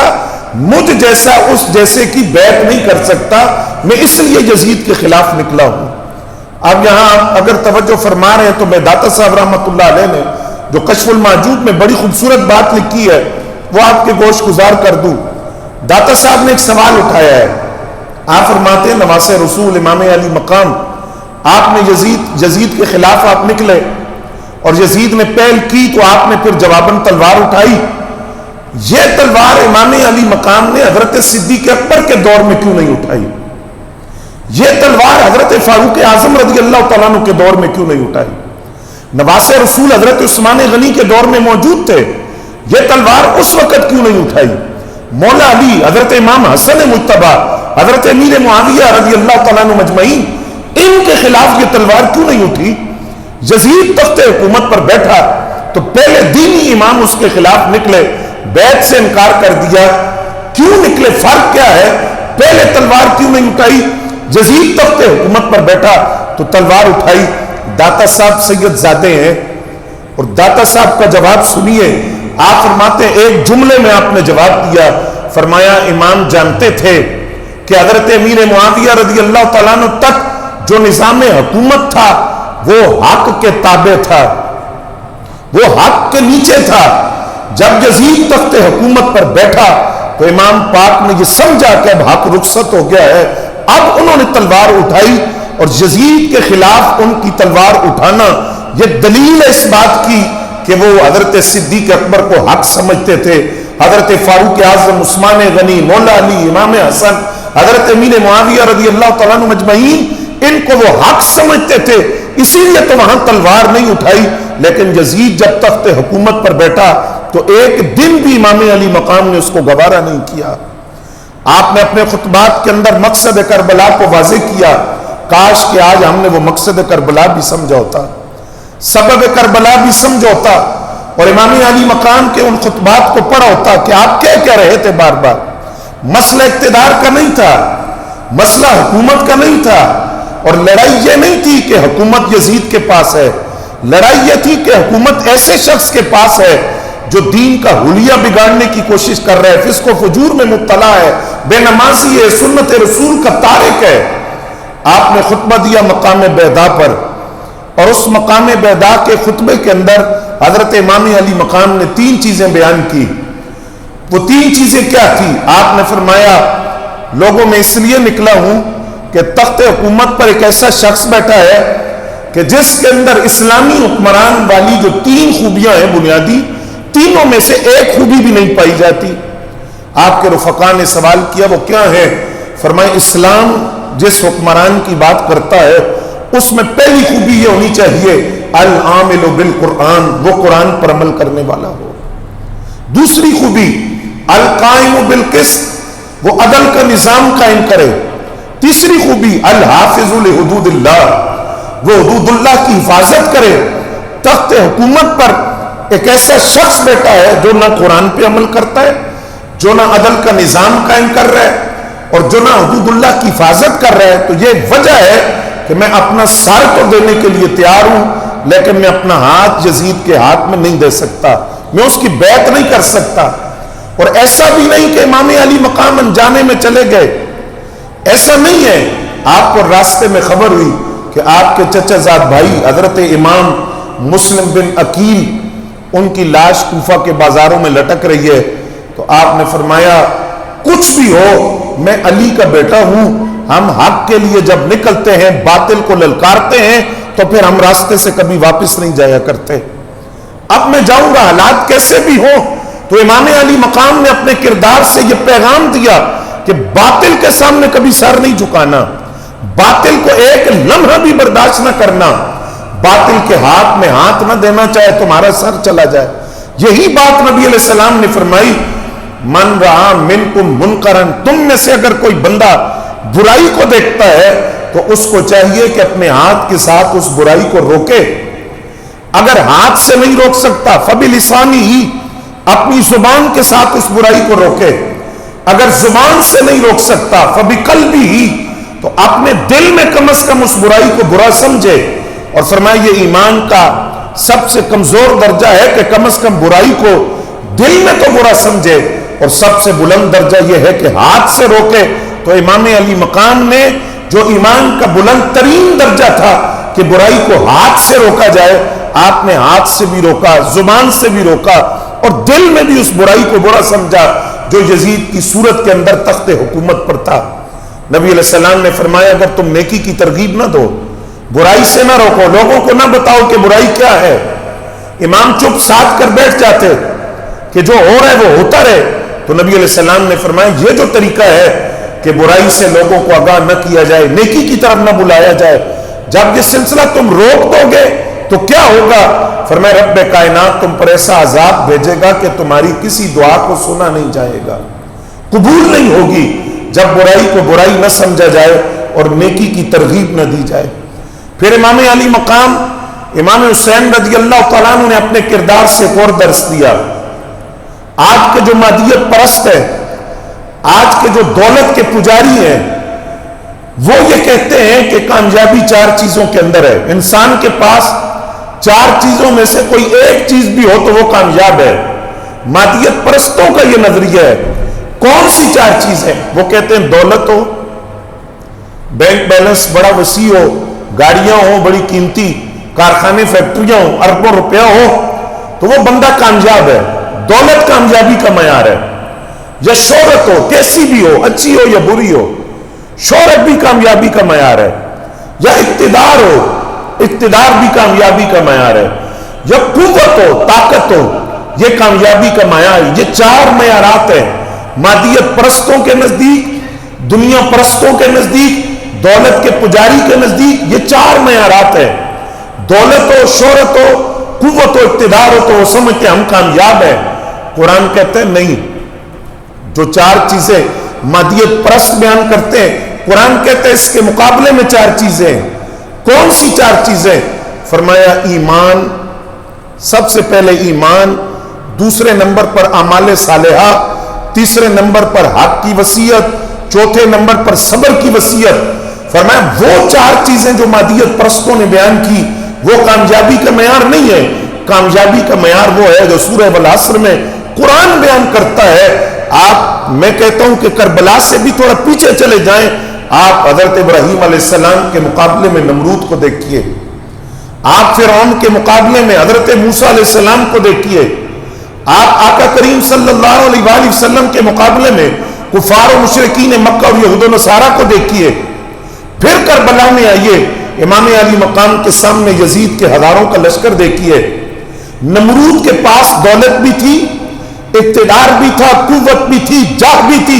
مجھ جیسا اس جیسے کی بیعت نہیں کر سکتا، میں اس لیے یزید کے خلاف نکلا ہوں۔ اب یہاں اگر توجہ فرما رہے ہیں تو میں داتا صاحب رحمۃ اللہ علیہ نے جو کشف المعجوب میں بڑی خوبصورت بات لکھی ہے وہ آپ کے گوش گزار کر دوں۔ داتا صاحب نے ایک سوال اٹھایا ہے، آپ فرماتے ہیں نواسہ رسول امام علی مقام، آپ نے یزید کے خلاف آپ نکلے اور یزید نے پہل کی تو آپ نے پھر جواباً تلوار اٹھائی۔ یہ تلوار امام علی مقام نے حضرت صدیق اکبر کے دور میں کیوں نہیں اٹھائی؟ یہ تلوار حضرت فاروق اعظم رضی اللہ تعالیٰ عنہ کے دور میں کیوں نہیں اٹھائی؟ نواسہ رسول حضرت عثمان غنی کے دور میں موجود تھے، یہ تلوار اس وقت کیوں نہیں اٹھائی؟ مولا علی، حضرت امام حسن مجتبی، حضرت امیر معاویہ رضی اللہ تعالیٰ عنہ مجمعین، ان کے خلاف یہ تلوار کیوں نہیں اٹھی؟ یزید تخت حکومت پر بیٹھا تو پہلے دینی امام اس کے خلاف نکلے، بیعت سے انکار کر دیا، کیوں نکلے؟ فرق کیا ہے؟ پہلے تلوار کیوں نہیں اٹھائی؟ یزید تخت حکومت پر بیٹھا تو تلوار اٹھائی۔ داتا صاحب سید زادے ہیں اور داتا صاحب کا جواب سنیے، آپ فرماتے ہیں ایک جملے میں آپ نے جواب دیا، فرمایا امام جانتے تھے کہ حضرت امیر معاویہ رضی اللہ تعالیٰ عنہ تک جو نظام حکومت تھا وہ حق کے تابع تھا، وہ حق کے نیچے تھا. جب یزید تخت حکومت پر بیٹھا تو امام پاک نے یہ سمجھا کہ اب حق رخصت ہو گیا ہے. اب انہوں نے تلوار اٹھائی اور یزید کے خلاف ان کی تلوار اٹھانا یہ دلیل ہے اس بات کی کہ وہ حضرت صدیق اکبر کو حق سمجھتے تھے. حضرت فاروق اعظم، عثمان غنی، مولا علی، امام حسن، حضرت امیر معاویہ رضی اللہ تعالیٰ عنہ مجمعین، ان کو وہ حق سمجھتے تھے، اسی لیے تو وہاں تلوار نہیں اٹھائی. لیکن یزید جب تخت حکومت پر بیٹھا تو ایک دن بھی امام علی مقام نے اس کو گوارا نہیں کیا. آپ نے اپنے خطبات کے اندر مقصد کربلا کو واضح کیا. کاش کہ آج ہم نے وہ مقصد کربلا بھی سمجھا ہوتا، سبب کربلا بھی سمجھا ہوتا، اور امام علی مقام کے ان خطبات کو پڑھا ہوتا کہ آپ کیا رہے تھے. بار بار مسئلہ اقتدار کا نہیں تھا، مسئلہ حکومت کا نہیں تھا، اور لڑائی یہ نہیں تھی کہ حکومت یزید کے پاس ہے. لڑائی یہ تھی کہ حکومت ایسے شخص کے پاس ہے جو دین کا حلیہ بگاڑنے کی کوشش کر رہا ہے، فسق و فجور میں مبتلا ہے، بے نمازی ہے، سنت رسول کا تارک ہے. آپ نے خطبہ دیا مقام بیدا پر، اور اس مقام بیدا کے خطبے کے اندر حضرت امام علی مقام نے 3 چیزیں بیان کی. وہ 3 چیزیں کیا تھی؟ آپ نے فرمایا لوگوں میں اس لیے نکلا ہوں کہ تخت حکومت پر ایک ایسا شخص بیٹھا ہے کہ جس کے اندر اسلامی حکمران والی جو 3 خوبیاں ہیں بنیادی، تینوں میں سے ایک خوبی بھی نہیں پائی جاتی. آپ کے رفقا نے سوال کیا وہ کیا ہے؟ فرمائے اسلام جس حکمران کی بات کرتا ہے اس میں پہلی خوبی یہ ہونی چاہیے العامل بالقرآن، وہ قرآن پر عمل کرنے والا ہو. دوسری خوبی القائم بالقسط، وہ عدل کا نظام قائم کرے. تیسری خوبی الحافظ لحدود اللہ، وہ حدود اللہ کی حفاظت کرے. تخت حکومت پر ایک ایسا شخص بیٹھا ہے جو نہ قرآن پہ عمل کرتا ہے، جو نہ عدل کا نظام قائم کر رہا ہے، اور جو نہ حدود اللہ کی حفاظت کر رہا ہے. تو یہ وجہ ہے کہ میں اپنا سر تو دینے کے لیے تیار ہوں، لیکن میں اپنا ہاتھ یزید کے ہاتھ میں نہیں دے سکتا، میں اس کی بیعت نہیں کر سکتا. اور ایسا بھی نہیں کہ امام علی مقام انجانے میں چلے گئے، ایسا نہیں ہے. آپ کو راستے میں خبر ہوئی کہ آپ کے چچا زاد بھائی حضرت امام مسلم بن عقیل، ان کی لاش کوفہ کے بازاروں میں لٹک رہی ہے. تو آپ نے فرمایا کچھ بھی ہو میں علی کا بیٹا ہوں، ہم حق کے لیے جب نکلتے ہیں باطل کو للکارتے ہیں تو پھر ہم راستے سے کبھی واپس نہیں جایا کرتے. اب میں جاؤں گا حالات کیسے بھی ہو. تو امام علی مقام نے اپنے کردار سے یہ پیغام دیا کہ باطل کے سامنے کبھی سر نہیں جھکانا، باطل کو ایک لمحہ بھی برداشت نہ کرنا، باطل کے ہاتھ میں ہاتھ نہ دینا چاہے تمہارا سر چلا جائے. یہی بات نبی علیہ السلام نے فرمائی من رہا منکم منکرن، تم میں سے اگر کوئی بندہ برائی کو دیکھتا ہے تو اس کو چاہیے کہ اپنے ہاتھ کے ساتھ اس برائی کو روکے. اگر ہاتھ سے نہیں روک سکتا فبلسانی ہی، اپنی زبان کے ساتھ اس برائی کو روکے. اگر زبان سے نہیں روک سکتا فبقلبی ہی، تو اپنے دل میں کم از کم اس برائی کو برا سمجھے. اور فرمایا یہ ایمان کا سب سے کمزور درجہ ہے کہ کم از کم برائی کو دل میں تو برا سمجھے، اور سب سے بلند درجہ یہ ہے کہ ہاتھ سے روکے. تو امام علی مقام نے جو ایمان کا بلند ترین درجہ تھا کہ برائی کو ہاتھ سے روکا جائے، آپ نے ہاتھ سے بھی روکا، زبان سے بھی روکا، اور دل میں بھی اس برائی کو برا سمجھا جو یزید کی صورت کے اندر تخت حکومت پر تھا. نبی علیہ السلام نے فرمایا اگر تم نیکی کی ترغیب نہ دو، برائی سے نہ روکو، لوگوں کو نہ بتاؤ کہ برائی کیا ہے، امام چپ ساتھ کر بیٹھ جاتے کہ جو ہو رہا ہے وہ ہوتا رہے. تو نبی علیہ السلام نے فرمایا یہ جو طریقہ ہے کہ برائی سے لوگوں کو آگاہ نہ کیا جائے، نیکی کی طرف نہ بلایا جائے، جب یہ سلسلہ تم روک دو گے تو کیا ہوگا؟ فرمایا رب کائنات تم پر ایسا عذاب بھیجے گا کہ تمہاری کسی دعا کو سنا نہیں جائے گا، قبول نہیں ہوگی، جب برائی کو برائی نہ سمجھا جائے اور نیکی کی ترغیب نہ دی جائے. پھر امام علی مقام امام حسین رضی اللہ تعالیٰ عنہ نے اپنے کردار سے ایک اور درس دیا. آج کے جو مادیت پرست ہے، آج کے جو دولت کے پجاری ہیں، وہ یہ کہتے ہیں کہ کامیابی 4 چیزوں کے اندر ہے. انسان کے پاس 4 چیزوں میں سے کوئی ایک چیز بھی ہو تو وہ کامیاب ہے. مادیت پرستوں کا یہ نظریہ ہے. کون سی 4 چیزیں؟ وہ کہتے ہیں دولت ہو، بینک بیلنس بڑا وسیع ہو، گاڑیاں ہوں بڑی قیمتی، کارخانے فیکٹریاں ہوں، اربوں روپیہ ہو، تو وہ بندہ کامیاب ہے. دولت کامیابی کا معیار ہے. یا شہرت ہو کیسی بھی ہو, اچھی ہو یا بری ہو, شہرت بھی کامیابی کا معیار ہے. یا اقتدار ہو, اقتدار بھی کامیابی کا معیار ہے. یا قوت ہو, طاقت ہو, یہ کامیابی کا معیار ہے. یہ چار معیارات ہیں مادیت پرستوں کے نزدیک, دنیا پرستوں کے نزدیک, دولت کے پجاری کے نزدیک. یہ چار معیارات ہیں. دولت ہو, شہرت ہو, قوت ہو, اقتدار ہو تو وہ سمجھتے ہم کامیاب ہیں. قرآن کہتے ہیں نہیں, جو چار چیزیں مادیت پرست بیان کرتے ہیں, قرآن کہتے ہیں اس کے مقابلے میں چار چیزیں ہیں. کون سی چار چیزیں؟ فرمایا ایمان, سب سے پہلے ایمان, دوسرے نمبر پر اعمال صالحہ, تیسرے نمبر پر حق کی وصیت, چوتھے نمبر پر صبر کی وصیت. فرمایا وہ چار چیزیں جو مادیت پرستوں نے بیان کی وہ کامیابی کا معیار نہیں ہے. کامیابی کا معیار وہ ہے جو سورہ والعصر میں قرآن بیان کرتا ہے. آپ, میں کہتا ہوں کہ کربلا سے بھی تھوڑا پیچھے چلے جائیں, آپ حضرت ابراہیم علیہ السلام کے مقابلے میں نمرود کو دیکھیے, آپ فرعون کے مقابلے میں حضرت موسیٰ علیہ السلام کو دیکھیے, آپ آقا کریم صلی اللہ علیہ وآلہ وسلم کے مقابلے میں کفار و مشرکین مکہ اور یہود و نصارہ کو دیکھیے. پھر کربلا میں آئیے, امام علی مقام کے سامنے یزید کے ہزاروں کا لشکر دیکھیے. نمرود کے پاس دولت بھی تھی, اقتدار بھی تھا, قوت بھی تھی, جاہ بھی تھی,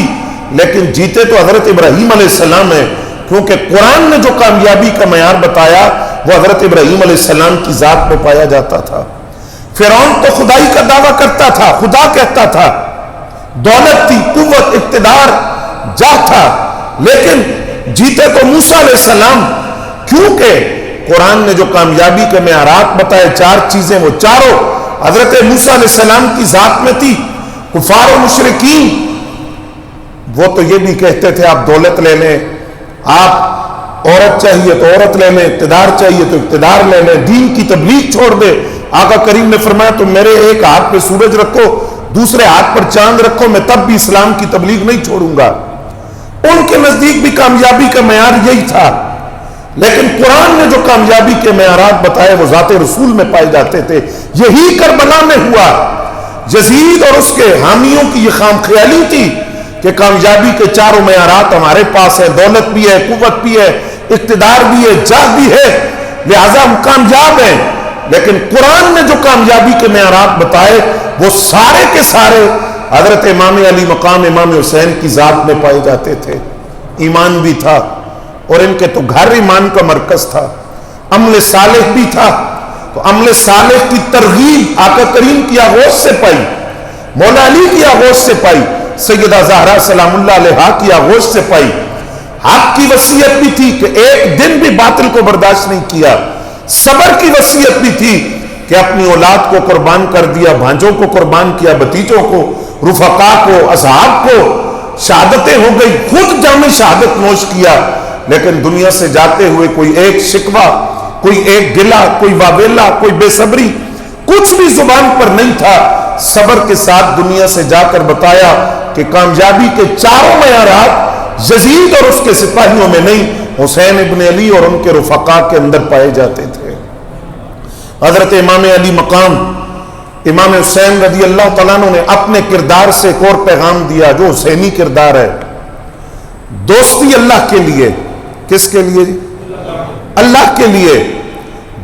لیکن جیتے تو حضرت ابراہیم علیہ السلام ہے, کیونکہ قرآن نے جو کامیابی کا معیار بتایا وہ حضرت ابراہیم علیہ السلام کی ذات میں پایا جاتا تھا. فرعون تو خدائی کا دعویٰ کرتا تھا, خدا کہتا تھا, دولت تھی, قوت, اقتدار, جاہ تھا, لیکن جیتے تو موسیٰ علیہ السلام, کیونکہ قرآن نے جو کامیابی کے معیارات بتائے چار چیزیں, وہ چاروں حضرت موسیٰ علیہ السلام کی ذات میں تھی. کفار و مشرکین وہ تو یہ بھی کہتے تھے آپ دولت لے لیں, آپ عورت چاہیے تو عورت لے لیں, اقتدار چاہیے تو اقتدار لے لیں, دین کی تبلیغ چھوڑ دے. آقا کریم نے فرمایا تم میرے ایک ہاتھ پہ سورج رکھو, دوسرے ہاتھ پر چاند رکھو, میں تب بھی اسلام کی تبلیغ نہیں چھوڑوں گا. ان کے نزدیک بھی کامیابی کا معیار یہی تھا, لیکن قرآن نے جو کامیابی کے معیارات بتائے وہ ذات رسول میں پائے جاتے تھے. یہی کربلا میں ہوا. یزید اور اس کے حامیوں کی یہ خام خیالی تھی کہ کامیابی کے چاروں معیارات ہمارے پاس ہے, دولت بھی ہے, قوت بھی ہے, اقتدار بھی ہے, جاہ بھی ہے, لہذا ہم کامیاب ہیں. لیکن قرآن نے جو کامیابی کے معیارات بتائے وہ سارے کے سارے حضرت امام علی مقام امام حسین کی ذات میں پائے جاتے تھے. ایمان بھی تھا, اور ان کے تو گھر ایمان کا مرکز تھا. عمل صالح بھی تھا, تو عمل صالح کی ترغیب آقا کریم کی آغوش سے پائی, مولا علی کی آغوش سے پائی, سیدہ زہرا سلام اللہ علیہا کی آغوش سے پائی. حق کی وصیت بھی تھی کہ ایک دن بھی باطل کو برداشت نہیں کیا. صبر کی وصیت بھی تھی کہ اپنی اولاد کو قربان کر دیا, بھانجوں کو قربان کیا, بھتیجوں کو, رفقا کو, اصحاب کو, شہادتیں ہو گئی, خود جام شہادت نوش کیا, لیکن دنیا سے جاتے ہوئے کوئی ایک شکوہ, کوئی ایک گلہ, کوئی واویلا, کوئی بے صبری, کچھ بھی زبان پر نہیں تھا. صبر کے ساتھ دنیا سے جا کر بتایا کہ کامیابی کے چاروں معیارات یزید اور اس کے سپاہیوں میں نہیں, حسین ابن علی اور ان کے رفقا کے اندر پائے جاتے تھے. حضرت امام علی مقام امام حسین رضی اللہ تعالیٰ عنہ نے اپنے کردار سے ایک اور پیغام دیا جو حسینی کردار ہے. دوستی اللہ کے لیے, کس کے لیے؟ اللہ کے لیے.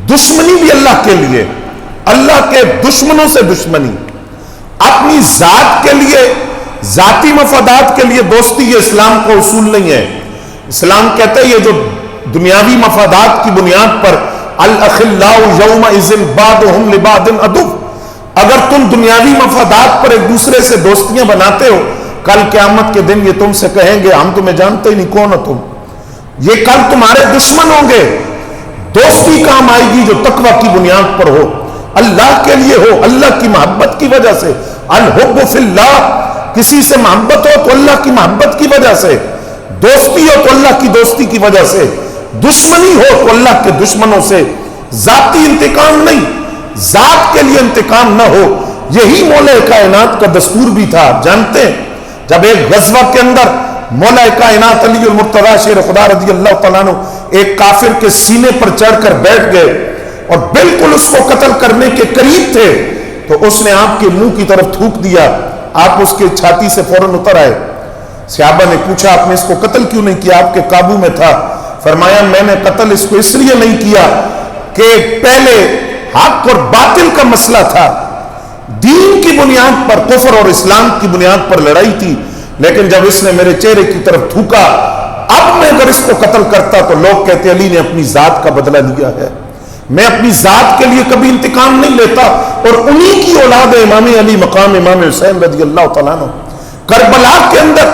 دشمنی بھی اللہ کے لیے, اللہ کے دشمنوں سے دشمنی. اپنی ذات کے لیے, ذاتی مفادات کے لیے دوستی, یہ اسلام کا اصول نہیں ہے. اسلام کہتا ہے یہ جو دنیاوی مفادات کی بنیاد پر الاخلاء یومئذ بعضهم لبعض عدو, اگر تم دنیاوی مفادات پر ایک دوسرے سے دوستیاں بناتے ہو, کل قیامت کے دن یہ تم سے کہیں گے ہم تمہیں جانتے ہی نہیں, کون ہو تم, یہ کل تمہارے دشمن ہوں گے. دوستی کام آئے گی جو تقوی کی بنیاد پر ہو, اللہ کے لیے ہو, اللہ کی محبت کی وجہ سے. الحب فی اللہ, کسی سے محبت ہو تو اللہ کی محبت کی وجہ سے, دوستی ہو تو اللہ کی دوستی کی وجہ سے, دشمنی ہو تو اللہ کے دشمنوں سے. ذاتی انتقام نہیں, ذات کے لیے انتقام نہ ہو. یہی مولا کائنات کا دستور بھی تھا. جانتے ہیں جب ایک غزوہ کے اندر مولا کائنات علی المرتضی شیر خدا رضی اللہ تعالیٰ عنہ ایک کافر کے سینے پر چڑھ کر بیٹھ گئے اور بالکل اس کو قتل کرنے کے قریب تھے تو اس نے آپ کے منہ کی طرف تھوک دیا، آپ اس کے چھاتی سے فوراً اتر آئے۔ صحابہ نے پوچھا آپ نے اس کو قتل کیوں نہیں کیا، آپ کے قابو میں تھا؟ فرمایا میں نے قتل اس کو اس لیے نہیں کیا کہ پہلے حق اور باطل کا مسئلہ تھا، دین کی بنیاد پر، کفر اور اسلام کی بنیاد پر لڑائی تھی، لیکن جب اس نے میرے چہرے کی طرف تھوکا، اب میں اگر اس کو قتل کرتا تو لوگ کہتے علی نے اپنی ذات کا بدلہ لیا ہے۔ میں اپنی ذات کے لیے کبھی انتقام نہیں لیتا، اور انہی کی اولاد ہے امام علی مقام امام حسین رضی اللہ تعالیٰ عنہ۔ کربلا کے اندر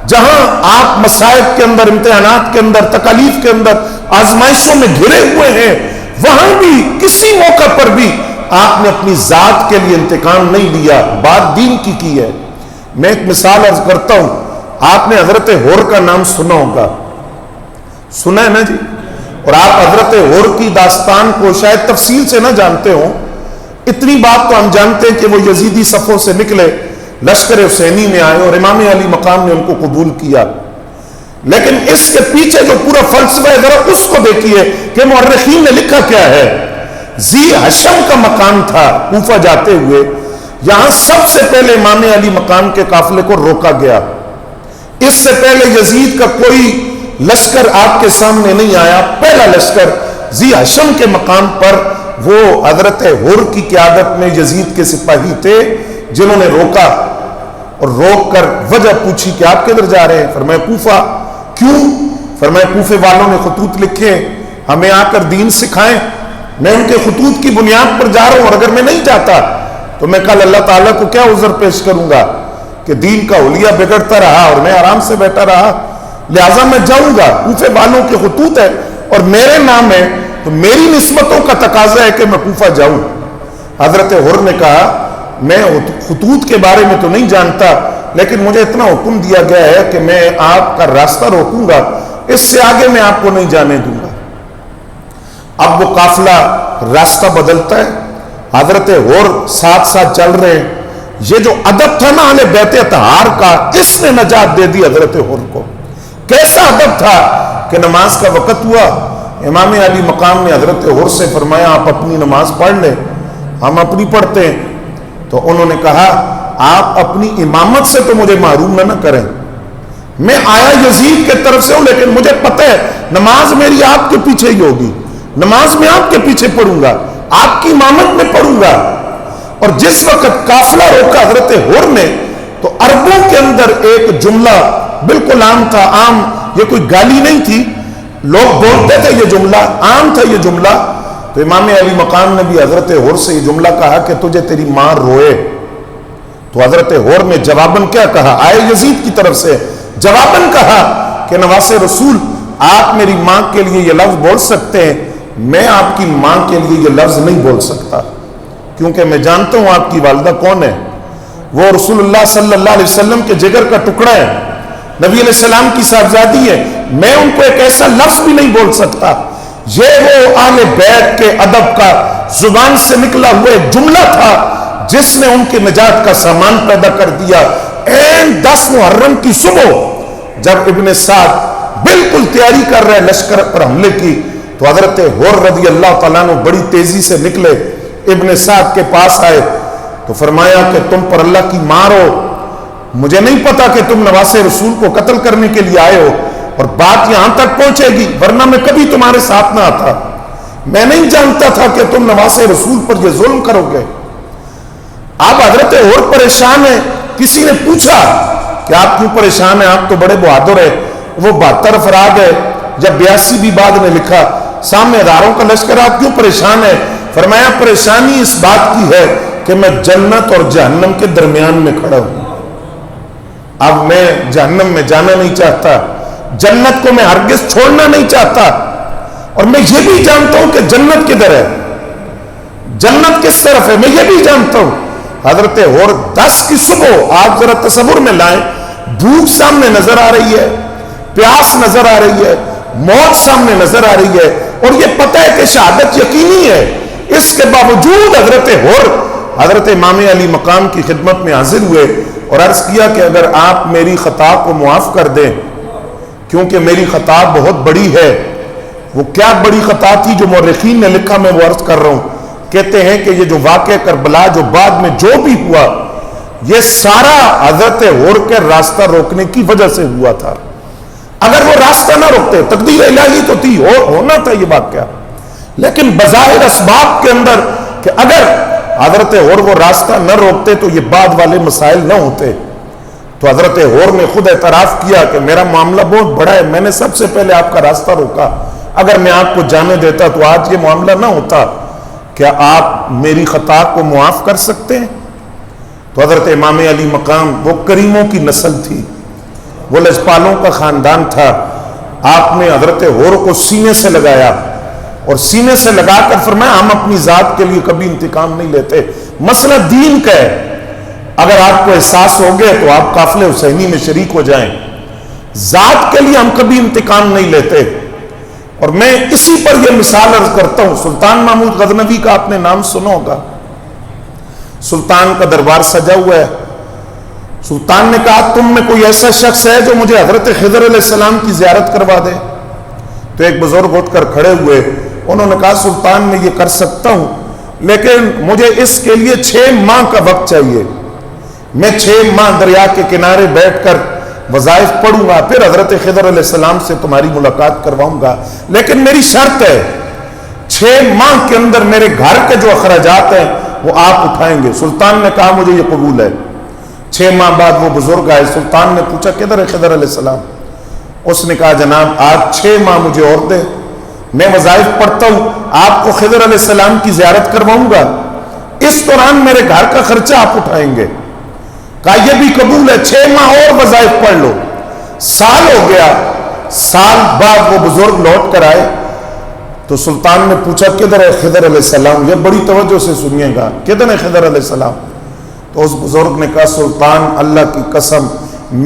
جہاں آپ مصائب کے اندر، امتحانات کے اندر، تکالیف کے اندر، آزمائشوں میں گھرے ہوئے ہیں، وہاں بھی کسی موقع پر بھی آپ نے اپنی ذات کے لیے انتقام نہیں لیا، بات دین کی ہے۔ میں ایک مثال عرض کرتا ہوں، آپ نے حضرت حور کا نام سنا ہوگا، سنا ہے نا جی؟ اور آپ حضرت حور کی داستان کو شاید تفصیل سے نہ جانتے ہوں، اتنی بات تو ہم جانتے ہیں کہ وہ یزیدی صفوں سے نکلے، لشکر حسینی میں آئے اور امام علی مقام نے ان کو قبول کیا، لیکن اس کے پیچھے جو پورا فلسفہ ہے ذرا اس کو دیکھیے کہ مورخین نے لکھا کیا ہے۔ ذی حشم کا مقام تھا، کوفہ جاتے ہوئے یہاں سب سے پہلے امام علی مقام کے قافلے کو روکا گیا۔ اس سے پہلے یزید کا کوئی لشکر آپ کے سامنے نہیں آیا، پہلا لشکر ذی حشم کے مقام پر وہ حضرت حر کی قیادت میں یزید کے سپاہی تھے، جنہوں نے روکا اور روک کر وجہ پوچھی کہ آپ کدھر جا رہے ہیں؟ فرمایا کوفہ۔ کیوں؟ فرمایا کوفے والوں نے خطوط لکھے ہمیں آ کر دین سکھائیں، میں ان کے خطوط کی بنیاد پر جا رہا ہوں، اور اگر میں نہیں جاتا تو میں کل اللہ تعالیٰ کو کیا عذر پیش کروں گا کہ دین کا حلیہ بگڑتا رہا اور میں آرام سے بیٹھا رہا، لہٰذا میں جاؤں گا۔ کوفے والوں کے خطوط ہے اور میرے نام ہے، تو میری نسبتوں کا تقاضا ہے کہ میں کوفہ جاؤں۔ حضرت حر نے کہا میں خطوط کے بارے میں تو نہیں جانتا، لیکن مجھے اتنا حکم دیا گیا ہے کہ میں آپ کا راستہ روکوں گا، اس سے آگے میں آپ کو نہیں جانے دوں گا۔ اب وہ قافلہ راستہ بدلتا ہے، حضرت حر ساتھ ساتھ چل رہے ہیں۔ یہ جو ادب تھا نا اہل بیت اطہار کا، اس نے نجات دے دی حضرت حر کو۔ کیسا ادب تھا کہ نماز کا وقت ہوا، امام علی مقام نے حضرت حر سے فرمایا آپ اپنی نماز پڑھ لیں، ہم اپنی پڑھتے ہیں۔ تو انہوں نے کہا آپ اپنی امامت سے تو مجھے محروم نہ کریں، میں آیا یزید کے طرف سے ہوں، لیکن مجھے پتہ ہے نماز میری آپ کے پیچھے ہی ہوگی، نماز میں آپ کے پیچھے پڑھوں گا، آپ کی امامت میں پڑھوں گا۔ اور جس وقت قافلہ روکا حضرت حر نے، تو عربوں کے اندر ایک جملہ بالکل عام تھا، عام، یہ کوئی گالی نہیں تھی، لوگ بولتے تھے یہ جملہ، عام تھا یہ جملہ۔ تو امام علی مقام نے بھی حضرت حر سے یہ جملہ کہا کہ تجھے تیری ماں روئے، تو حضرت حر نے جواباً کیا کہا؟ آئے یزید کی طرف سے جواباً کہا کہ نواز رسول آپ میری ماں کے لیے یہ لفظ بول سکتے ہیں، میں آپ کی ماں کے لیے یہ لفظ نہیں بول سکتا، کیونکہ میں جانتا ہوں آپ کی والدہ کون ہے، وہ رسول اللہ صلی اللہ علیہ وسلم کے جگر کا ٹکڑا ہے، نبی علیہ السلام کی صاحبزادی ہے، میں ان کو ایک ایسا لفظ بھی نہیں بول سکتا۔ یہ وہ اہل بیت کے ادب کا زبان سے نکلا ہوا ایک جملہ تھا جس نے ان کی نجات کا سامان پیدا کر دیا۔ این 10 محرم کی صبح جب ابن سعد بالکل تیاری کر رہے لشکر پر حملے کی، تو حضرت حر رضی اللہ تعالیٰ عنہ بڑی تیزی سے نکلے، ابن سعد کے پاس آئے تو فرمایا کہ تم پر اللہ کی مار ہو، مجھے نہیں پتا کہ تم نواز رسول کو قتل کرنے کے لیے آئے ہو، اور بات یہاں تک پہنچے گی، ورنہ میں کبھی تمہارے ساتھ نہ آتا، میں نہیں جانتا تھا کہ تم نواز رسول پر یہ ظلم کرو گے۔ آپ حضرت حر پریشان ہیں، کسی نے پوچھا کہ آپ کیوں پریشان ہیں، آپ تو بڑے بہادر ہیں، وہ 72 افراد ہے، جب 82 بھی بعد نے لکھا، سامنے ہزاروں کا لشکر، آپ کیوں پریشان ہیں؟ فرمایا پریشانی اس بات کی ہے کہ میں جنت اور جہنم کے درمیان میں کھڑا ہوں، اب میں جہنم میں جانا نہیں چاہتا، جنت کو میں ہرگز چھوڑنا نہیں چاہتا، اور میں یہ بھی جانتا ہوں کہ جنت کدھر ہے، جنت کس طرف ہے، میں یہ بھی جانتا ہوں۔ حضرت حر 10 کی صبح، آپ ذرا تصور میں لائیں، بھوک سامنے نظر آ رہی ہے، پیاس نظر آ رہی ہے، موت سامنے نظر آ رہی ہے، اور یہ پتہ ہے کہ شہادت یقینی ہے، اس کے باوجود حضرت حر حضرت امام علی مقام کی خدمت میں حاضر ہوئے اور عرض کیا کہ اگر آپ میری خطا کو معاف کر دیں، کیونکہ میری خطا بہت بڑی ہے۔ وہ کیا بڑی خطا تھی جو مورخین نے لکھا، میں وہ عرض کر رہا ہوں۔ کہتے ہیں کہ یہ جو واقعہ کربلا جو بعد میں جو بھی ہوا یہ سارا حضرت ہور کے راستہ روکنے کی وجہ سے ہوا تھا. اگر وہ راستہ نہ روکتے تقدیر الہی تو تھی ہونا تھا یہ واقعہ, لیکن بظاہر اسباب کے اندر کہ اگر حضرت ہور وہ راستہ نہ روکتے تو یہ بعد والے مسائل نہ ہوتے. تو حضرت ہور نے خود اعتراف کیا کہ میرا معاملہ بہت بڑا ہے, میں نے سب سے پہلے آپ کا راستہ روکا, اگر میں آپ کو جانے دیتا تو آج یہ معاملہ نہ ہوتا. کیا آپ میری خطا کو معاف کر سکتے ہیں؟ تو حضرت امام علی مقام وہ کریموں کی نسل تھی, وہ لجپالوں کا خاندان تھا. آپ نے حضرت ہور کو سینے سے لگایا اور سینے سے لگا کر فرمایا ہم اپنی ذات کے لیے کبھی انتقام نہیں لیتے, مسئلہ دین کا ہے. اگر آپ کو احساس ہو گیا تو آپ قافلے حسینی میں شریک ہو جائیں, ذات کے لیے ہم کبھی انتقام نہیں لیتے. اور میں اسی پر یہ مثال عرض کرتا ہوں, سلطان محمود غزنوی کا آپ نے نام سنا ہوگا. سلطان کا دربار سجا ہوا ہے. سلطان نے کہا تم میں کوئی ایسا شخص ہے جو مجھے حضرت خضر علیہ السلام کی زیارت کروا دے؟ تو ایک بزرگ اٹھ کر کھڑے ہوئے, انہوں نے کہا سلطان میں یہ کر سکتا ہوں, لیکن مجھے اس کے لیے 6 ماہ کا وقت چاہیے. میں 6 ماہ دریا کے کنارے بیٹھ کر وظائف پڑھوں گا, پھر حضرت خضر علیہ السلام سے تمہاری ملاقات کرواؤں گا, لیکن میری شرط ہے 6 ماہ کے اندر میرے گھر کے جو اخراجات ہیں وہ آپ اٹھائیں گے. سلطان نے کہا مجھے یہ قبول ہے. 6 ماہ بعد وہ بزرگ آئے, سلطان نے پوچھا کدھر ہے خضر علیہ السلام؟ اس نے کہا جناب آج 6 ماہ مجھے اور دے, میں وظائف پڑھتا ہوں, آپ کو خضر علیہ السلام کی زیارت کرواؤں گا, اس دوران میرے گھر کا خرچہ آپ اٹھائیں گے. کہا یہ بھی قبول ہے, 6 ماہ اور وظائف پڑھ لو. سال ہو گیا, سال بعد وہ بزرگ لوٹ کر آئے تو سلطان نے پوچھا کدھر ہے خضر علیہ السلام؟ یہ بڑی توجہ سے سنیے گا, کدھر ہے خضر علیہ السلام؟ تو اس بزرگ نے کہا سلطان اللہ کی قسم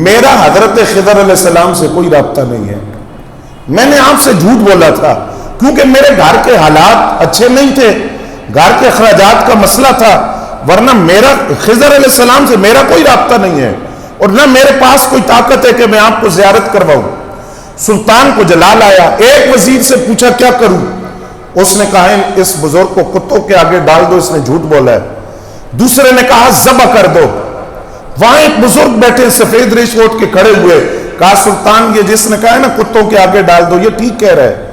میرا حضرت خضر علیہ السلام سے کوئی رابطہ نہیں ہے, میں نے آپ سے جھوٹ بولا تھا کیونکہ میرے گھر کے حالات اچھے نہیں تھے, گھر کے اخراجات کا مسئلہ تھا, ورنہ میرا خضر علیہ السلام سے میرا کوئی رابطہ نہیں ہے اور نہ میرے پاس کوئی طاقت ہے کہ میں آپ کو زیارت کرواؤں. سلطان کو جلال آیا, ایک وزیر سے پوچھا کیا کروں؟ اس نے کہا اس بزرگ کو کتوں کے آگے ڈال دو, اس نے جھوٹ بولا ہے. دوسرے نے کہا ذبح کر دو. وہاں ایک بزرگ بیٹھے سفید ریش اٹھ کے کھڑے ہوئے, کہا سلطان یہ جس نے کہا ہے نا کتوں کے آگے ڈال دو یہ ٹھیک کہہ رہا ہے,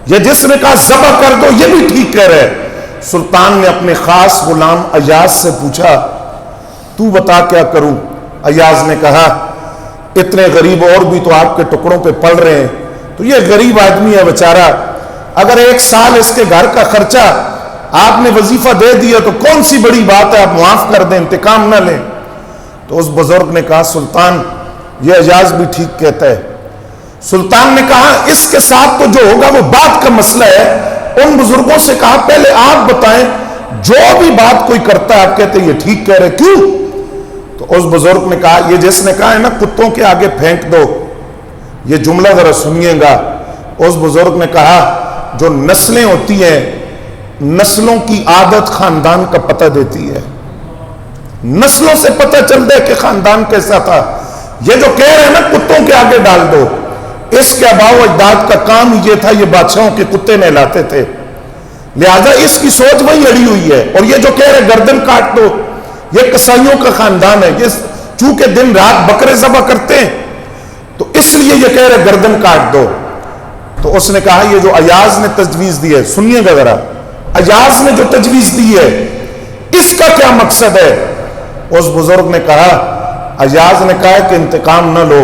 یہ جس نے کہا ذبح کر دو یہ بھی ٹھیک کہہ رہا ہے. سلطان نے اپنے خاص غلام ایاز سے پوچھا تو بتا کیا کروں؟ ایاز نے کہا اتنے غریب اور بھی تو آپ کے ٹکڑوں پہ پڑ رہے ہیں, تو یہ غریب آدمی ہے بیچارہ, اگر 1 سال اس کے گھر کا خرچہ آپ نے وظیفہ دے دیا تو کون سی بڑی بات ہے, آپ معاف کر دیں, انتقام نہ لیں. تو اس بزرگ نے کہا سلطان یہ ایاز بھی ٹھیک کہتا ہے. سلطان نے کہا اس کے ساتھ تو جو ہوگا وہ بات کا مسئلہ ہے. ان بزرگوں سے کہا پہلے آپ بتائیں جو بھی بات کوئی کرتا ہے آپ کہتے ہیں یہ ٹھیک کہہ رہے, کیوں؟ تو اس بزرگ نے کہا یہ جس نے کہا ہے نا کتوں کے آگے پھینک دو, یہ جملہ ذرا سنیے گا. اس بزرگ نے کہا جو نسلیں ہوتی ہیں نسلوں کی عادت خاندان کا پتہ دیتی ہے, نسلوں سے پتہ چلتا ہے کہ خاندان کیسا تھا. یہ جو کہہ رہے ہیں نا کتوں کے آگے ڈال دو, اس کے آباء و اجداد کا کام یہ تھا, یہ بادشاہوں کے کتے نہلاتے تھے, لہذا اس کی سوچ وہی اڑی ہوئی ہے. اور یہ جو کہہ رہے گردن کاٹ دو یہ کسائیوں کا خاندان ہے, یہ چونکہ دن رات بکرے ذبح کرتے ہیں تو اس لیے یہ کہہ رہے گردن کاٹ دو. تو اس نے کہا یہ جو ایاز نے تجویز دی ہے, سنیے گا ذرا, ایاز نے جو تجویز دی ہے اس کا کیا مقصد ہے؟ اس بزرگ نے کہا ایاز نے کہا کہ انتقام نہ لو,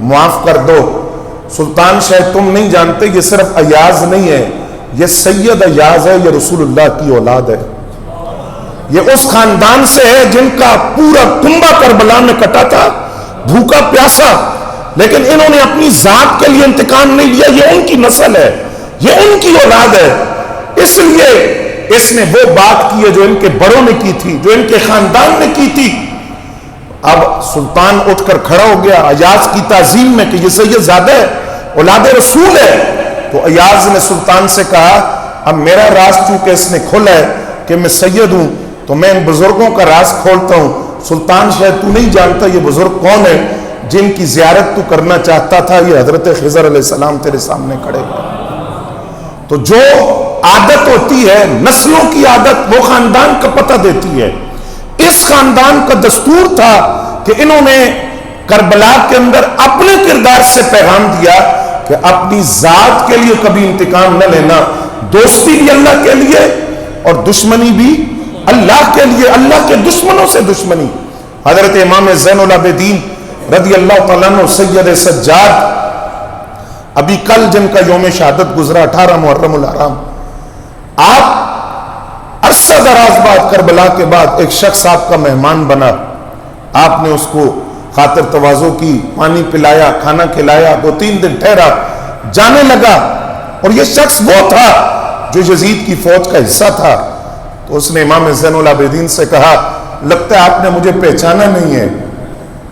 معاف کر دو. سلطان شاید تم نہیں جانتے یہ صرف ایاز نہیں ہے, یہ سید ایاز ہے, یہ رسول اللہ کی اولاد ہے, یہ اس خاندان سے ہے جن کا پورا کنبہ کربلا میں کٹا تھا بھوکا پیاسا, لیکن انہوں نے اپنی ذات کے لیے انتقام نہیں لیا, یہ ان کی نسل ہے, یہ ان کی اولاد ہے. اس لیے اس نے وہ بات کی ہے جو ان کے بڑوں نے کی تھی, جو ان کے خاندان نے کی تھی. اب سلطان اٹھ کر کھڑا ہو گیا ایاز کی تعظیم میں کہ یہ سید زادہ ہے, اولاد رسول ہے. تو ایاز نے سلطان سے کہا اب میرا راز چونکہ اس نے کھولا ہے کہ میں سید ہوں تو میں ان بزرگوں کا راز کھولتا ہوں. سلطان شاید تو نہیں جانتا یہ بزرگ کون ہے جن کی زیارت تو کرنا چاہتا تھا, یہ حضرت خضر علیہ السلام تیرے سامنے کھڑے ہیں. تو جو عادت ہوتی ہے، نسلوں کی عادت وہ خاندان کا پتہ دیتی ہے۔ اس خاندان کا دستور تھا کہ انہوں نے کربلا کے اندر اپنے کردار سے پیغام دیا کہ اپنی ذات کے لیے کبھی انتقام نہ لینا، دوستی بھی اللہ کے لیے اور دشمنی بھی اللہ کے لیے، اللہ کے دشمنوں سے دشمنی۔ حضرت امام زین العابدین رضی اللہ تعالیٰ عنہ سید سجاد، ابھی کل جن کا یوم شہادت گزرا 18 محرم الحرام، آپ عرصہ دراز بعد کربلا کے بعد ایک شخص آپ کا مہمان بنا، آپ نے اس کو خاطر تواضع کی، پانی پلایا، کھانا کھلایا، 2-3 دن ٹھہرا، جانے لگا، اور یہ شخص وہ تھا جو یزید کی فوج کا حصہ تھا۔ تو اس نے امام زین العابدین سے کہا، لگتا ہے آپ نے مجھے پہچانا نہیں ہے۔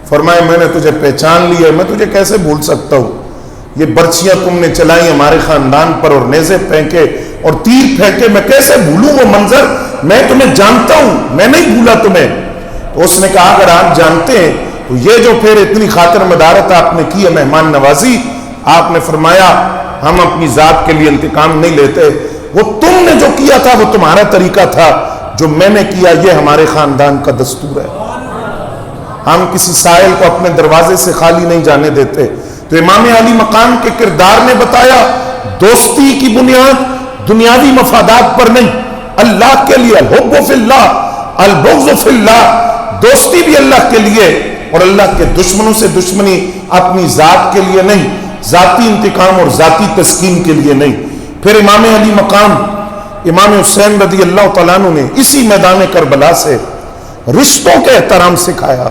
فرمایا میں نے تجھے پہچان لیا، میں تجھے کیسے بھول سکتا ہوں؟ یہ برچیاں تم نے چلائی ہمارے خاندان پر اور نیزے پھینکے اور تیر پھینکے، میں کیسے بھولوں وہ منظر؟ میں تمہیں جانتا ہوں، میں نہیں بھولا تمہیں۔ تو اس نے کہا اگر آپ جانتے ہیں تو یہ جو پھر اتنی خاطر مدارت آپ نے کی ہے، مہمان نوازی، آپ نے فرمایا ہم اپنی ذات کے لیے انتقام نہیں لیتے، وہ تم نے جو کیا تھا وہ تمہارا طریقہ تھا، جو میں نے کیا یہ ہمارے خاندان کا دستور ہے۔ ہم کسی سائل کو اپنے دروازے سے خالی نہیں جانے دیتے۔ تو امام علی مقام کے کردار نے بتایا دوستی کی بنیاد دنیاوی مفادات پر نہیں، اللہ کے لیے، الحب فی اللہ البغض فی اللہ، دوستی بھی اللہ کے لیے اور اللہ کے دشمنوں سے دشمنی اپنی ذات کے لیے نہیں، ذاتی انتقام اور ذاتی تسکین کے لیے نہیں۔ پھر امام علی مقام امام حسین رضی اللہ تعالیٰ عنہ نے اسی میدان کربلا سے رشتوں کے احترام سکھایا۔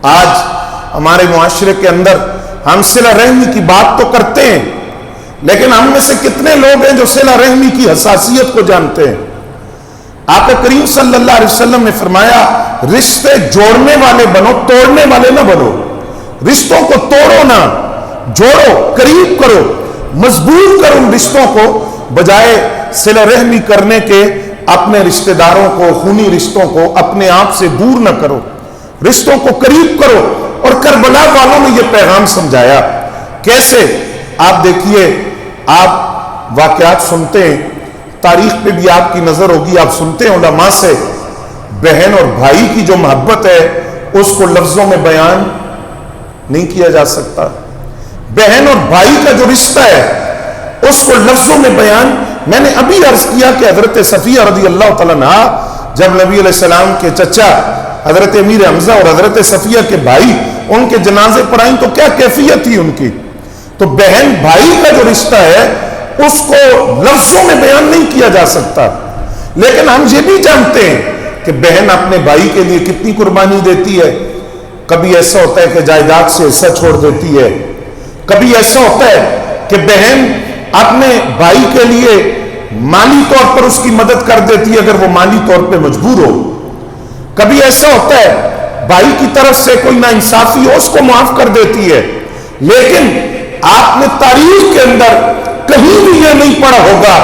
آج ہمارے معاشرے کے اندر ہم صلہ رحمی کی بات تو کرتے ہیں، لیکن ہم میں سے کتنے لوگ ہیں جو صلہ رحمی کی حساسیت کو جانتے ہیں؟ آقا کریم صلی اللہ علیہ وسلم نے فرمایا رشتے جوڑنے والے بنو، توڑنے والے نہ بنو۔ رشتوں کو توڑو نہ، جوڑو، قریب کرو، مضبوط کرو ان رشتوں کو، بجائے صلہ رحمی کرنے کے اپنے رشتہ داروں کو، خونی رشتوں کو اپنے آپ سے دور نہ کرو، رشتوں کو قریب کرو۔ اور کربلا والوں نے یہ پیغام سمجھایا۔ کیسے؟ آپ دیکھیے، آپ واقعات سنتے ہیں، تاریخ پہ بھی آپ کی نظر ہوگی، آپ سنتے ہیں علماء سے، بہن اور بھائی کی جو محبت ہے اس کو لفظوں میں بیان نہیں کیا جا سکتا۔ بہن اور بھائی کا جو رشتہ ہے اس کو لفظوں میں بیان، میں نے ابھی عرض کیا کہ حضرت صفیہ رضی اللہ تعالیٰ عنہ جب نبی علیہ السلام کے چچا حضرت امیر حمزہ اور حضرت صفیہ کے بھائی ان کے جنازے پر آئیں تو کیا کیفیت تھی ان کی؟ تو بہن بھائی کا جو رشتہ ہے اس کو لفظوں میں بیان نہیں کیا جا سکتا، لیکن ہم یہ بھی جانتے ہیں کہ بہن اپنے بھائی کے لیے کتنی قربانی دیتی ہے۔ کبھی ایسا ہوتا ہے کہ جائیداد سے حصہ چھوڑ دیتی ہے، کبھی ایسا ہوتا ہے کہ بہن اپنے بھائی کے لیے مالی طور پر اس کی مدد کر دیتی ہے اگر وہ مالی طور پہ مجبور ہو، کبھی ایسا ہوتا ہے بھائی کی طرف سے کوئی ناانصافی ہو اس کو معاف کر دیتی ہے۔ لیکن آپ نے تاریخ کے اندر کہیں بھی یہ نہیں پڑھا ہوگا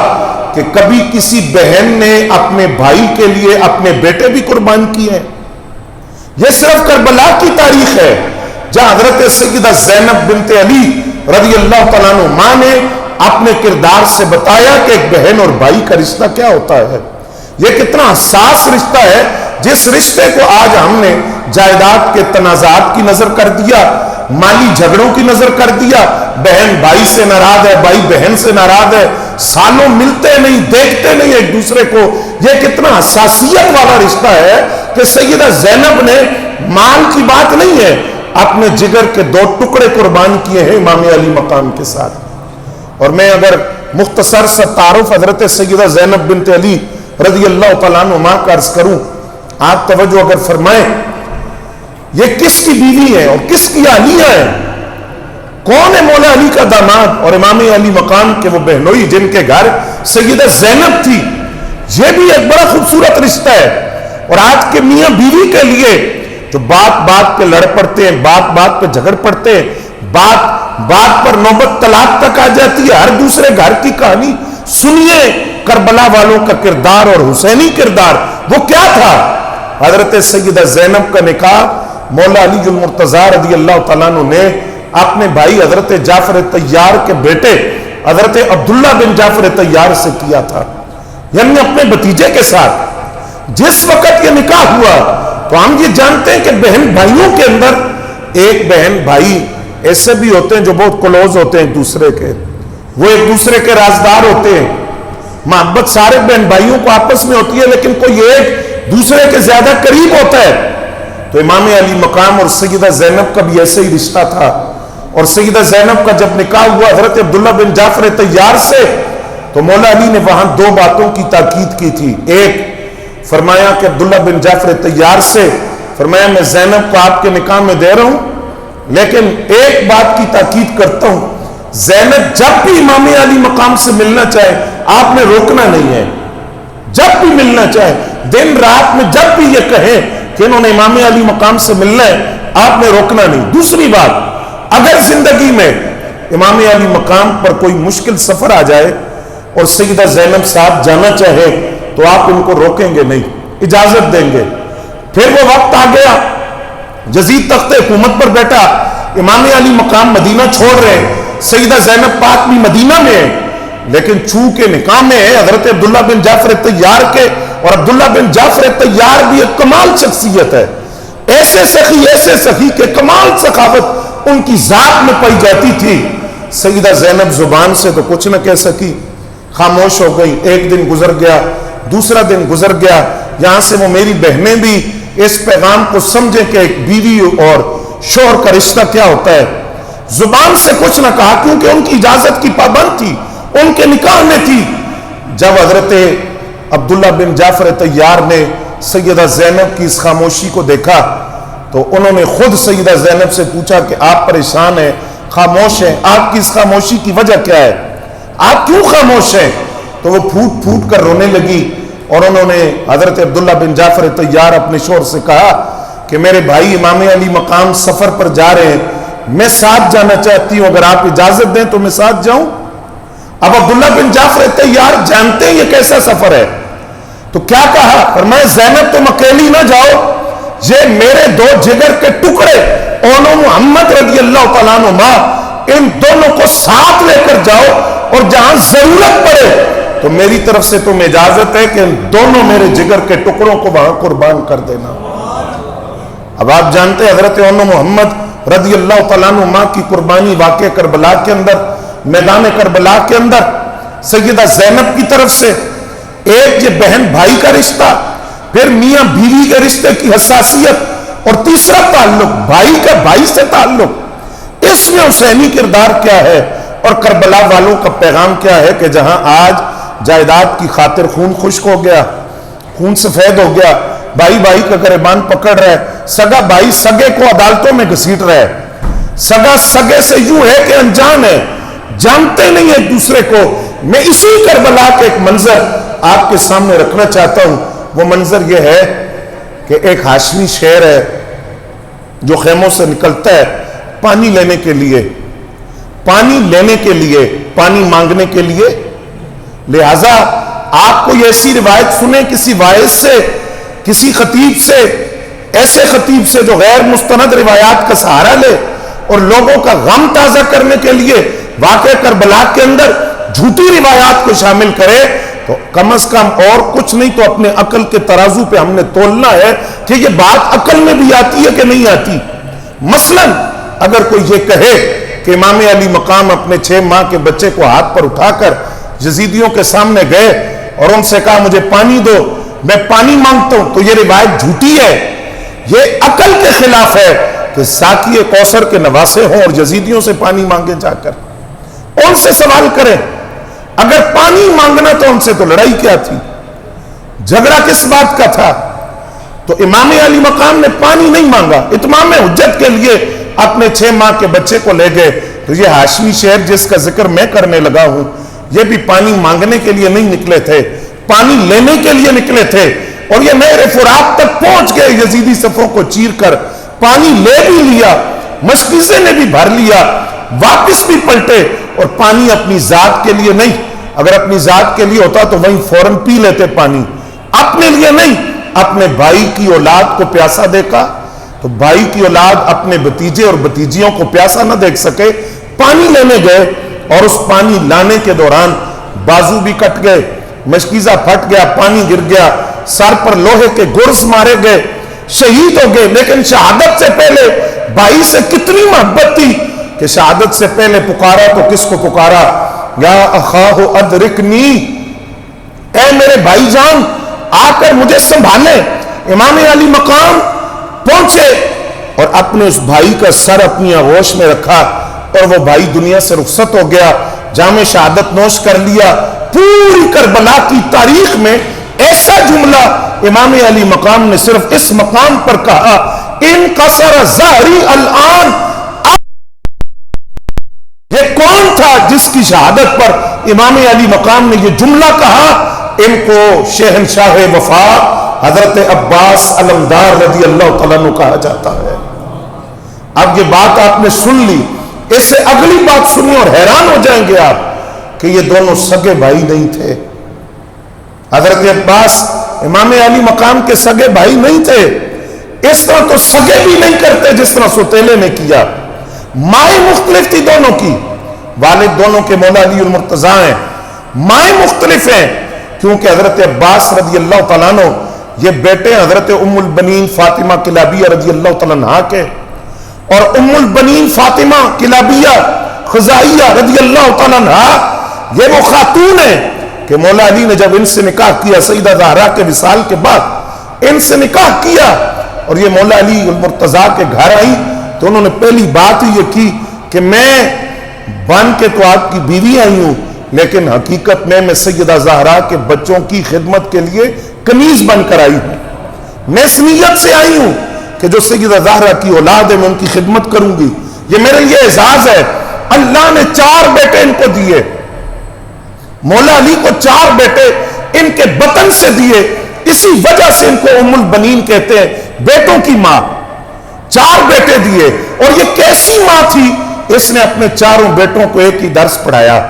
کہ کبھی کسی بہن نے اپنے بھائی کے لیے اپنے بیٹے بھی قربان کیے ہیں۔ یہ صرف کربلا کی تاریخ ہے جہاں حضرت سیدہ زینب بنت علی رضی اللہ تعالیٰ عنہ ماں نے اپنے کردار سے بتایا کہ ایک بہن اور بھائی کا رشتہ کیا ہوتا ہے، یہ کتنا حساس رشتہ ہے، جس رشتے کو آج ہم نے جائیداد کے تنازعات کی نظر کر دیا، مالی جھگڑوں کی نظر کر دیا، بہن بھائی سے ناراض ہے، بھائی بہن سے ناراض ہے، سالوں ملتے نہیں، دیکھتے نہیں ایک دوسرے کو۔ یہ کتنا حساسیت والا رشتہ ہے کہ سیدہ زینب نے مال کی بات نہیں ہے، اپنے جگر کے 2 ٹکڑے قربان کیے ہیں امام علی مقام کے ساتھ۔ اور میں اگر مختصر سا تعارف حضرت سیدہ زینب بنت علی رضی اللہ تعالیٰ عنہ کا عرض کروں، آپ توجہ اگر فرمائیں، یہ کس کی بیوی ہے اور کس کی اہلیہ ہے؟ کون ہے مولا علی کا داماد اور امام علی مقام کے وہ بہنوئی جن کے گھر سیدہ زینب تھی؟ یہ بھی ایک بڑا خوبصورت رشتہ ہے۔ اور آج کے میاں بیوی کے لیے جو بات بات پہ لڑ پڑتے ہیں، بات بات پہ جھگڑ پڑتے ہیں، بات بات پر نوبت طلاق تک آ جاتی ہے، ہر دوسرے گھر کی کہانی سنیے۔ کربلا والوں کا کردار اور حسینی کردار وہ کیا تھا؟ حضرت سیدہ زینب کا نکاح مولا علی المرتضیٰ رضی اللہ تعالیٰ عنہ نے اپنے بھائی حضرت جعفر طیار کے بیٹے حضرت عبداللہ بن جعفر طیار سے کیا تھا، یعنی اپنے بھتیجے کے ساتھ جس وقت یہ نکاح ہوا تو ہم یہ جانتے ہیں کہ بہن بھائیوں کے اندر ایک بہن بھائی ایسے بھی ہوتے ہیں جو بہت کلوز ہوتے ہیں ایک دوسرے کے، وہ ایک دوسرے کے رازدار ہوتے ہیں، محبت سارے بہن بھائیوں کو آپس میں ہوتی ہے لیکن کوئی ایک دوسرے کے زیادہ قریب ہوتا ہے۔ تو امام علی مقام اور سیدہ زینب کا بھی ایسے ہی رشتہ تھا، اور سیدہ زینب کا جب نکاح ہوا حضرت عبداللہ بن جعفر طیار سے تو مولا علی نے وہاں دو باتوں کی تاکید کی تھی۔ ایک فرمایا کہ عبداللہ بن جعفر طیار سے فرمایا میں زینب کو آپ کے نکاح میں دے رہا ہوں، لیکن ایک بات کی تاکید کرتا ہوں، زینب جب بھی امام علی مقام سے ملنا چاہے آپ نے روکنا نہیں ہے، جب بھی ملنا چاہے دن رات میں جب بھی یہ کہیں کہ انہوں نے امام علی مقام سے ملنا ہے آپ نے روکنا نہیں۔ دوسری بات، اگر زندگی میں امام علی مقام پر کوئی مشکل سفر آ جائے اور سیدہ زینب ساتھ جانا چاہے تو آپ ان کو روکیں گے نہیں، اجازت دیں گے۔ پھر وہ وقت آ گیا، یزید تخت حکومت پر بیٹھا، امام علی مقام مدینہ چھوڑ رہے ہیں، سیدہ زینب پاک بھی مدینہ میں ہے، لیکن چونکہ نکاح میں ہے حضرت عبداللہ بن جعفر طیار کے، اور عبداللہ بن جعفر طیار بھی ایک کمال شخصیت ہے، ایسے سخی کہ کمال سخاوت ان کی ذات میں پائی جاتی تھی۔ سیدہ زینب زبان سے تو کچھ نہ کہہ سکی، خاموش ہو گئی۔ ایک دن گزر گیا، دوسرا دن گزر گیا، یہاں سے وہ میری بہنیں بھی اس پیغام کو سمجھیں کہ ایک بیوی اور شوہر کا رشتہ کیا ہوتا ہے۔ زبان سے کچھ نہ کہا کیونکہ ان کی اجازت کی پابند تھی، ان کے نکاح میں تھی۔ جب حضرت عبداللہ بن جعفر طیار نے سیدہ زینب کی اس خاموشی کو دیکھا تو انہوں نے خود سیدہ زینب سے پوچھا کہ آپ پریشان ہیں، خاموش ہیں، آپ کی اس خاموشی کی وجہ کیا ہے، آپ کیوں خاموش ہیں؟ تو وہ پھوٹ پھوٹ کر رونے لگی، اور انہوں نے حضرت عبداللہ بن جعفر طیار اپنے شوہر سے کہا کہ میرے بھائی امام علی مقام سفر پر جا رہے ہیں، میں ساتھ جانا چاہتی ہوں، اگر آپ اجازت دیں تو میں ساتھ جاؤں۔ اب عبداللہ بن جعفر طیار جانتے ہیں یہ کیسا سفر ہے، تو کیا کہا؟ فرمایا زینب تم اکیلی نہ جاؤ، یہ میرے دو جگر کے ٹکڑے اونو محمد رضی اللہ تعالیٰ عنہما، ان دونوں کو ساتھ لے کر جاؤ، اور جہاں ضرورت پڑے تو میری طرف سے تمہیں اجازت ہے کہ ان دونوں میرے جگر کے ٹکڑوں کو وہاں قربان کر دینا۔ اب آپ جانتے ہیں حضرت اونو محمد رضی اللہ تعالیٰ عنہما کی قربانی واقع کربلا کے اندر، میدان کربلا کے اندر سیدہ زینب کی طرف سے ایک یہ بہن بھائی کا رشتہ، پھر میاں بیوی کے رشتے کی حساسیت، اور تیسرا تعلق بھائی کا بھائی سے تعلق، اس میں حسینی کردار کیا ہے اور کربلا والوں کا پیغام کیا ہے کہ جہاں آج جائیداد کی خاطر خون خشک ہو گیا، خون سفید ہو گیا، بھائی بھائی کا گریبان پکڑ رہا ہے، سگا بھائی سگے کو عدالتوں میں گھسیٹ رہا ہے، سگا سگے سے یوں ہے کہ انجان ہے، جانتے نہیں ایک دوسرے کو۔ میں اسی کربلا کے ایک منظر آپ کے سامنے رکھنا چاہتا ہوں۔ وہ منظر یہ ہے کہ ایک ہاشمی شیر ہے جو خیموں سے نکلتا ہے پانی لینے کے لیے، پانی مانگنے کے لیے، لہذا آپ کو یہ ایسی روایت سنیں کسی واعظ سے، کسی خطیب سے، ایسے خطیب سے جو غیر مستند روایات کا سہارا لے اور لوگوں کا غم تازہ کرنے کے لیے واقع کربلا کے اندر جھوٹی روایات کو شامل کرے، تو کم از کم اور کچھ نہیں تو اپنے عقل کے ترازو پہ ہم نے تولنا ہے کہ یہ بات عقل میں بھی آتی ہے کہ نہیں آتی۔ مثلا اگر کوئی یہ کہے کہ امام علی مقام اپنے 6 ماہ کے بچے کو ہاتھ پر اٹھا کر یزیدیوں کے سامنے گئے اور ان سے کہا مجھے پانی دو، میں پانی مانگتا ہوں، تو یہ روایت جھوٹی ہے، یہ عقل کے خلاف ہے کہ ساقی کوثر کے نواسے ہوں اور یزیدیوں سے پانی مانگے جا کر، ان سے سوال کریں۔ اگر پانی مانگنا تو ان سے تو لڑائی کیا تھی، جھگڑا کس بات کا تھا؟ تو امام علی مقام نے پانی نہیں مانگا، اتمام حجت کے لیے اپنے 6 ماہ کے بچے کو لے گئے۔ تو یہ ہاشمی شہر جس کا ذکر میں کرنے لگا ہوں، یہ بھی پانی مانگنے کے لیے نہیں نکلے تھے، پانی لینے کے لیے نکلے تھے، اور یہ نہر فرات تک پہنچ گئے، یزیدی صفوں کو چیر کر پانی لے بھی لیا، مشکیزے نے بھی بھر لیا، واپس بھی پلٹے، اور پانی اپنی ذات کے لیے نہیں، اگر اپنی ذات کے لیے ہوتا تو وہیں فوراً پی لیتے پانی، اپنے لیے نہیں، اپنے بھائی کی اولاد کو پیاسا دیکھا تو بھائی کی اولاد اپنے بھتیجے اور بھتیجیوں کو پیاسا نہ دیکھ سکے، پانی لینے گئے اور اس پانی لانے کے دوران بازو بھی کٹ گئے، مشکیزہ پھٹ گیا، پانی گر گیا، سر پر لوہے کے گرز مارے گئے، شہید ہو گئے. لیکن شہادت سے پہلے بھائی سے کتنی محبت تھی کہ شہادت سے پہلے پکارا تو کس کو پکارا؟ یا اخاہ ادرکنی، اے میرے بھائی جان آ کر مجھے سنبھالیں. امام علی مقام پہنچے اور اپنے اس بھائی کا سر اپنی آغوش میں رکھا اور وہ بھائی دنیا سے رخصت ہو گیا، جام شہادت نوش کر لیا. پوری کربلا کی تاریخ میں ایسا جملہ امام علی مقام نے صرف اس مقام پر کہا، انکسر ظہری الان. یہ کون تھا جس کی شہادت پر امام علی مقام نے یہ جملہ کہا؟ ان کو شہنشاہ وفا حضرت عباس علمدار رضی اللہ تعالیٰ عنہ کہا جاتا ہے. اب یہ بات آپ نے سن لی، اس سے اگلی بات سنی اور حیران ہو جائیں گے آپ کہ یہ دونوں سگے بھائی نہیں تھے. حضرت عباس امام علی مقام کے سگے بھائی نہیں تھے. اس طرح تو سگے بھی نہیں کرتے جس طرح ستیلے نے کیا. مائیں مختلف تھی دونوں کی، والد دونوں کے مولا علی المرتضیٰ ہیں، مائیں مختلف ہیں کیونکہ حضرت عباس رضی اللہ تعالیٰ عنہ یہ بیٹے حضرت ام البنین فاطمہ کلابیہ رضی اللہ تعالیٰ عنہ کے، اور ام البنین فاطمہ کلابیہ خزائیہ رضی اللہ تعالیٰ عنہ یہ وہ خاتون ہیں کہ مولا علی نے جب ان سے نکاح کیا، سیدہ زہرا کے وصال کے بعد ان سے نکاح کیا اور یہ مولا علی المرتضیٰ کے گھر آئی تو انہوں نے پہلی بات ہی یہ کی کہ میں بن کے تو آپ کی بیوی آئی ہوں لیکن حقیقت میں سیدہ زہرا کے بچوں کی خدمت کے لیے کنیز بن کر آئی ہوں. میں اس نیت سے آئی ہوں کہ جو سیدہ زہرا کی اولاد ہے میں ان کی خدمت کروں گی. یہ میرے لیے اعزاز ہے. اللہ نے 4 بیٹے ان کو دیے، مولا علی کو 4 بیٹے ان کے بطن سے دیے. اسی وجہ سے ان کو ام البنین کہتے ہیں، بیٹوں کی ماں. 4 بیٹے دیے اور یہ کیسی ماں تھی، اس نے اپنے 4 بیٹوں کو ایک ہی درس پڑھایا.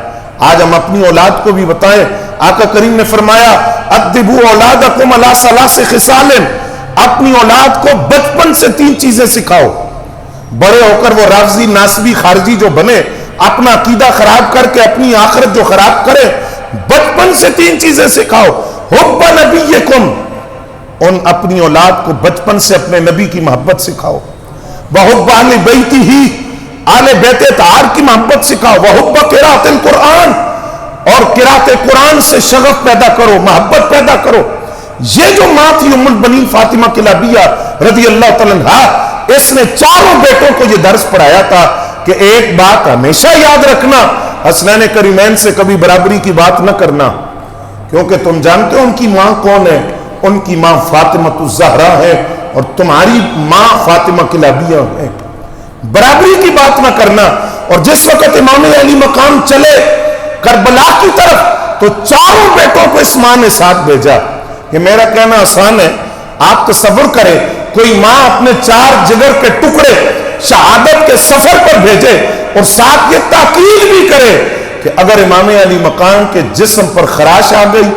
آج ہم اپنی اولاد کو بھی بتائیں. آقا کریم نے فرمایا ادبوا اولادکم علی 3 خصال، اپنی اولاد کو بچپن سے 3 چیزیں سکھاؤ. بڑے ہو کر وہ رافضی ناسبی خارجی جو بنے، اپنا عقیدہ خراب کر کے اپنی آخرت جو خراب کرے، بچپن سے 3 چیزیں سکھاؤ. حب نبیکم، ان اپنی اولاد کو بچپن سے اپنے نبی کی محبت سکھاؤ. وحب اہل بیتہ، آل بیت اطہار کی محبت سکھاؤ. وحب قراءۃ القرآن، اور قراءۃ قرآن سے شغف پیدا کرو، محبت پیدا کرو. یہ جو ماں تھی ام البنین فاطمہ کلابیہ رضی اللہ تعالیٰ عنہ، اس نے 4 بیٹوں کو یہ درس پڑھایا تھا کہ ایک بات ہمیشہ یاد رکھنا، حسنین کریمین سے کبھی برابری کی بات نہ کرنا، کیونکہ تم جانتے ہو ان کی ماں کون ہے. ان کی ماں فاطمہ الزہرا ہے اور تمہاری ماں فاطمہ کلابیہ ہے. برابری کی بات نہ کرنا. اور جس وقت امام علی مقام چلے کربلا کی طرف تو 4 بیٹوں کو اس ماں نے ساتھ بھیجا. یہ میرا کہنا آسان ہے، آپ تصور کریں کوئی ماں اپنے 4 جگر کے ٹکڑے شہادت کے سفر پر بھیجے اور ساتھ یہ تاکید بھی کرے کہ اگر امام علی مقام کے جسم پر خراش آ گئی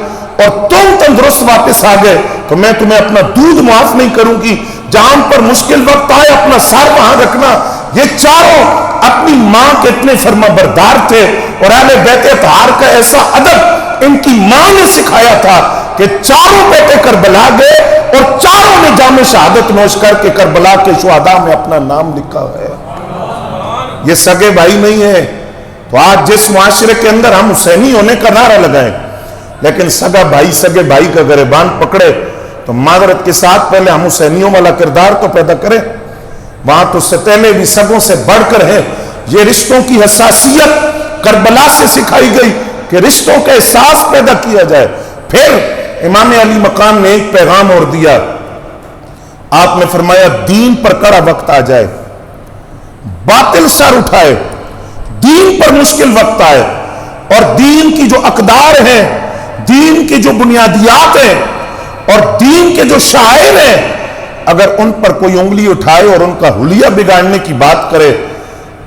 اور تم تندرست واپس آ گئے تو میں تمہیں اپنا دودھ معاف نہیں کروں گی. جہاں پر مشکل وقت آئے اپنا سر وہاں رکھنا. یہ 4 اپنی ماں کے اتنے فرما بردار تھے اور اہل بیت اطہار کا ایسا ادب ان کی ماں نے سکھایا تھا کہ 4 بیٹے کربلا گئے اور 4 نے جام شہادت نوش کر کے کربلا کے شہداء میں اپنا نام لکھا ہے. یہ سگے بھائی نہیں ہیں. تو آج جس معاشرے کے اندر ہم حسینی ہونے کا نعرہ لگائیں لیکن سگا بھائی سگے بھائی کا گریبان پکڑے تو معذرت کے ساتھ پہلے ہم حسینیوں والا کردار تو پیدا کریں. وہاں تو ستیلے بھی سگوں سے بڑھ کر ہیں. یہ رشتوں کی حساسیت کربلا سے سکھائی گئی کہ رشتوں کا احساس پیدا کیا جائے. پھر امام علی مقام نے ایک پیغام اور دیا. آپ نے فرمایا دین پر کڑا وقت آ جائے، باطل سر اٹھائے، دین پر مشکل وقت آئے اور دین کی جو اقدار ہیں، دین کی جو بنیادیات ہیں اور دین کے جو شاعر ہیں، اگر ان پر کوئی انگلی اٹھائے اور ان کا حلیہ بگاڑنے کی بات کرے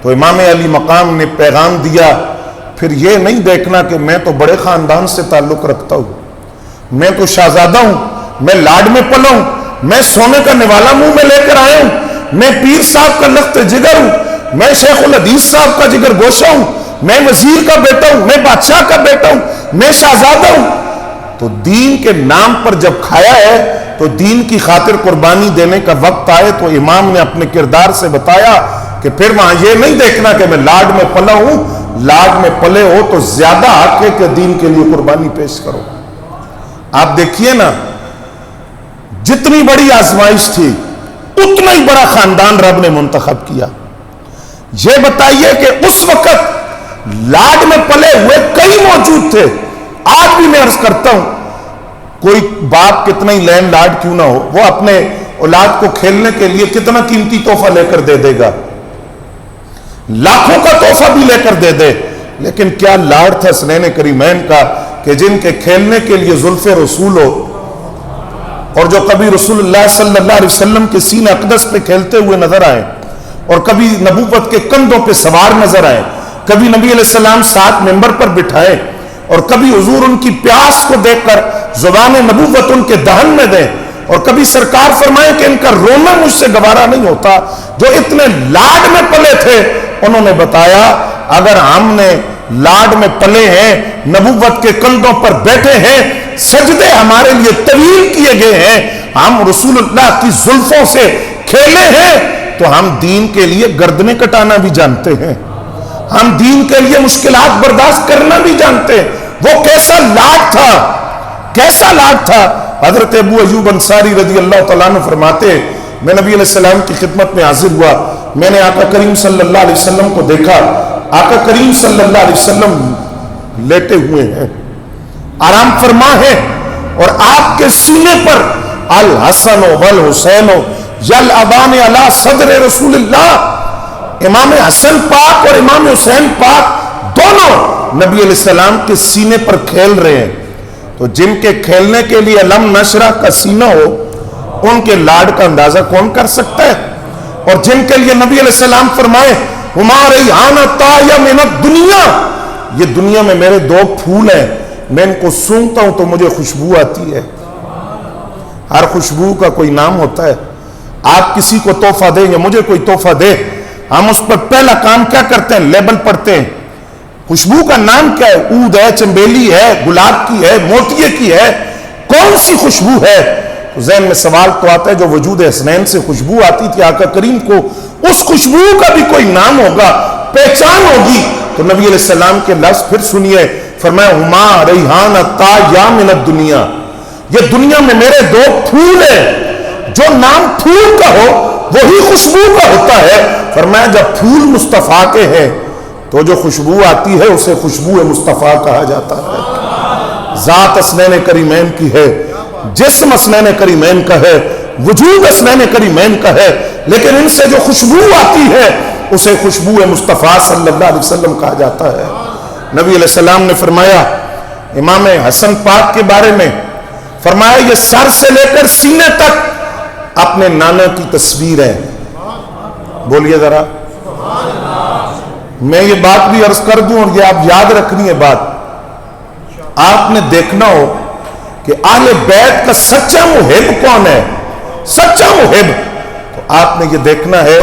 تو امام علی مقام نے پیغام دیا پھر یہ نہیں دیکھنا کہ میں تو بڑے خاندان سے تعلق رکھتا ہوں، میں تو شہزادہ ہوں، میں لاڈ میں پلا ہوں، میں سونے کا نوالا منہ میں لے کر آیا ہوں، میں پیر صاحب کا لخت جگر ہوں، میں شیخ الحدیث صاحب کا جگر گوشہ ہوں، میں وزیر کا بیٹا ہوں، میں بادشاہ کا بیٹا ہوں، میں شہزادہ ہوں. تو دین کے نام پر جب کھایا ہے تو دین کی خاطر قربانی دینے کا وقت آئے تو امام نے اپنے کردار سے بتایا کہ پھر وہاں یہ نہیں دیکھنا کہ میں لاڈ میں پلا ہوں. لاڈ میں پلے ہو تو زیادہ حق ہے کہ دین کے لیے قربانی پیش کرو. آپ دیکھیے نا، جتنی بڑی آزمائش تھی اتنا ہی بڑا خاندان رب نے منتخب کیا. یہ بتائیے کہ اس وقت لاڈ میں پلے ہوئے کئی موجود تھے. آج بھی میں عرض کرتا ہوں، کوئی باپ کتنا ہی لین لاڈ کیوں نہ ہو، وہ اپنے اولاد کو کھیلنے کے لیے کتنا قیمتی تحفہ لے کر دے دے گا، لاکھوں کا تحفہ بھی لے کر دے دے، لیکن کیا لاڈ تھا حسنین کریمین کا کہ جن کے کھیلنے کے لیے زلف رسول ہو، اور جو کبھی رسول اللہ صلی اللہ علیہ وسلم کے سینہ اقدس پہ کھیلتے ہوئے نظر آئے، اور کبھی نبوت کے کندھوں پہ سوار نظر آئے، کبھی نبی علیہ السلام ساتھ ممبر پر بٹھائے، اور کبھی حضور ان کی پیاس کو دیکھ کر زبان نبوت ان کے دہن میں دے، اور کبھی سرکار فرمائے کہ ان کا رونا مجھ سے گوارا نہیں ہوتا. جو اتنے لاڈ میں پلے تھے انہوں نے بتایا اگر ہم نے لاڈ میں پلے ہیں، نبوت کے کندھوں پر بیٹھے ہیں، سجدے ہمارے لیے طویل کیے گئے ہیں، ہم رسول اللہ کی زلفوں سے کھیلے ہیں، تو ہم دین کے لیے گردنیں کٹانا بھی جانتے ہیں، ہم دین کے لیے مشکلات برداشت کرنا بھی جانتے ہیں. وہ کیسا لاڈ تھا، کیسا لاڈ تھا. حضرت ابو ایوب انصاری رضی اللہ تعالیٰ عنہ فرماتے، میں نبی علیہ السلام کی خدمت میں حاضر ہوا، میں نے آقا کریم صلی اللہ علیہ وسلم کو دیکھا. آقا کریم صلی اللہ علیہ وسلم لیٹے ہوئے ہیں، آرام فرما ہے، اور آپ کے سینے پر الحسن والحسین یلعبان علی صدر رسول اللہ، امام حسن پاک اور امام حسین پاک دونوں نبی علیہ السلام کے سینے پر کھیل رہے ہیں. تو جن کے کھیلنے کے لیے علم نشرہ کا سینہ ہو ان کے لاڈ کا اندازہ کون کر سکتا ہے. اور جن کے لیے نبی علیہ السلام فرمائے ہما ریحان طایہ من الدنیا، یہ دنیا میں میرے دو پھول ہیں، میں ان کو سونگتا ہوں تو مجھے خوشبو آتی ہے. ہر خوشبو کا کوئی نام ہوتا ہے. آپ کسی کو تحفہ دیں یا مجھے کوئی تحفہ دے، ہم اس پر پہلا کام کیا کرتے ہیں؟ لیبل پڑھتے ہیں. خوشبو کا نام کیا ہے؟ عود ہے، چنبیلی ہے، گلاب کی ہے، موتیے کی ہے، کون سی خوشبو ہے؟ تو ذہن میں سوال تو آتا ہے جو وجود حسنین سے خوشبو آتی تھی آقا کریم کو، اس خوشبو کا بھی کوئی نام ہوگا، پہچان ہوگی. تو نبی علیہ السلام کے لفظ پھر سنیے، فرمایا ہما ریحان طایہ من الدنیا، یہ دنیا میں میرے دو پھول ہیں. جو نام پھول کا ہو وہی خوشبو کا ہوتا ہے. فرمایا جب پھول مصطفیٰ کے ہیں تو جو خوشبو آتی ہے اسے خوشبو مصطفیٰ کہا جاتا ہے. ذات حسنین کریمین کی ہے، جسم حسنین کریمین کا ہے، وجود حسنین کریمین کا ہے، لیکن ان سے جو خوشبو آتی ہے اسے خوشبو مصطفیٰ صلی اللہ علیہ وسلم کہا جاتا ہے. نبی علیہ السلام نے فرمایا امام حسن پاک کے بارے میں، فرمایا یہ سر سے لے کر سینے تک اپنے نانا کی تصویر ہے. بولیے ذرا. میں یہ بات بھی عرض کر دوں اور یہ آپ یاد رکھنی ہے بات، آپ نے دیکھنا ہو کہ اہل بیت کا سچا محب کون ہے، سچا محب. تو آپ نے یہ دیکھنا ہے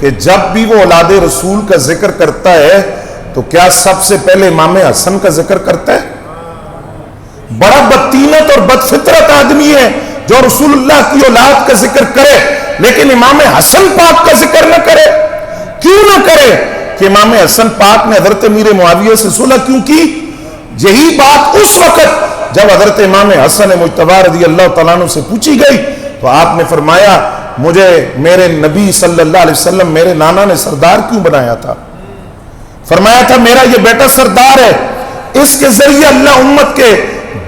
کہ جب بھی وہ اولاد رسول کا ذکر کرتا ہے تو کیا سب سے پہلے امام حسن کا ذکر کرتا ہے؟ بڑا بدطینت اور بدفطرت آدمی ہے جو رسول اللہ کی اولاد کا ذکر کرے لیکن امام حسن پاک کا ذکر نہ کرے. کیوں نہ کرے؟ کہ امام حسن پاک نے حضرت امیر معاویہ سے صلح کیوں کی؟ یہی بات اس وقت جب حضرت امام حسن مجتبی رضی اللہ تعالیٰ عنہ سے پوچھی گئی تو آپ نے فرمایا مجھے میرے نبی صلی اللہ علیہ وسلم میرے نانا نے سردار کیوں بنایا تھا؟ فرمایا تھا میرا یہ بیٹا سردار ہے، اس کے ذریعے اللہ امت کے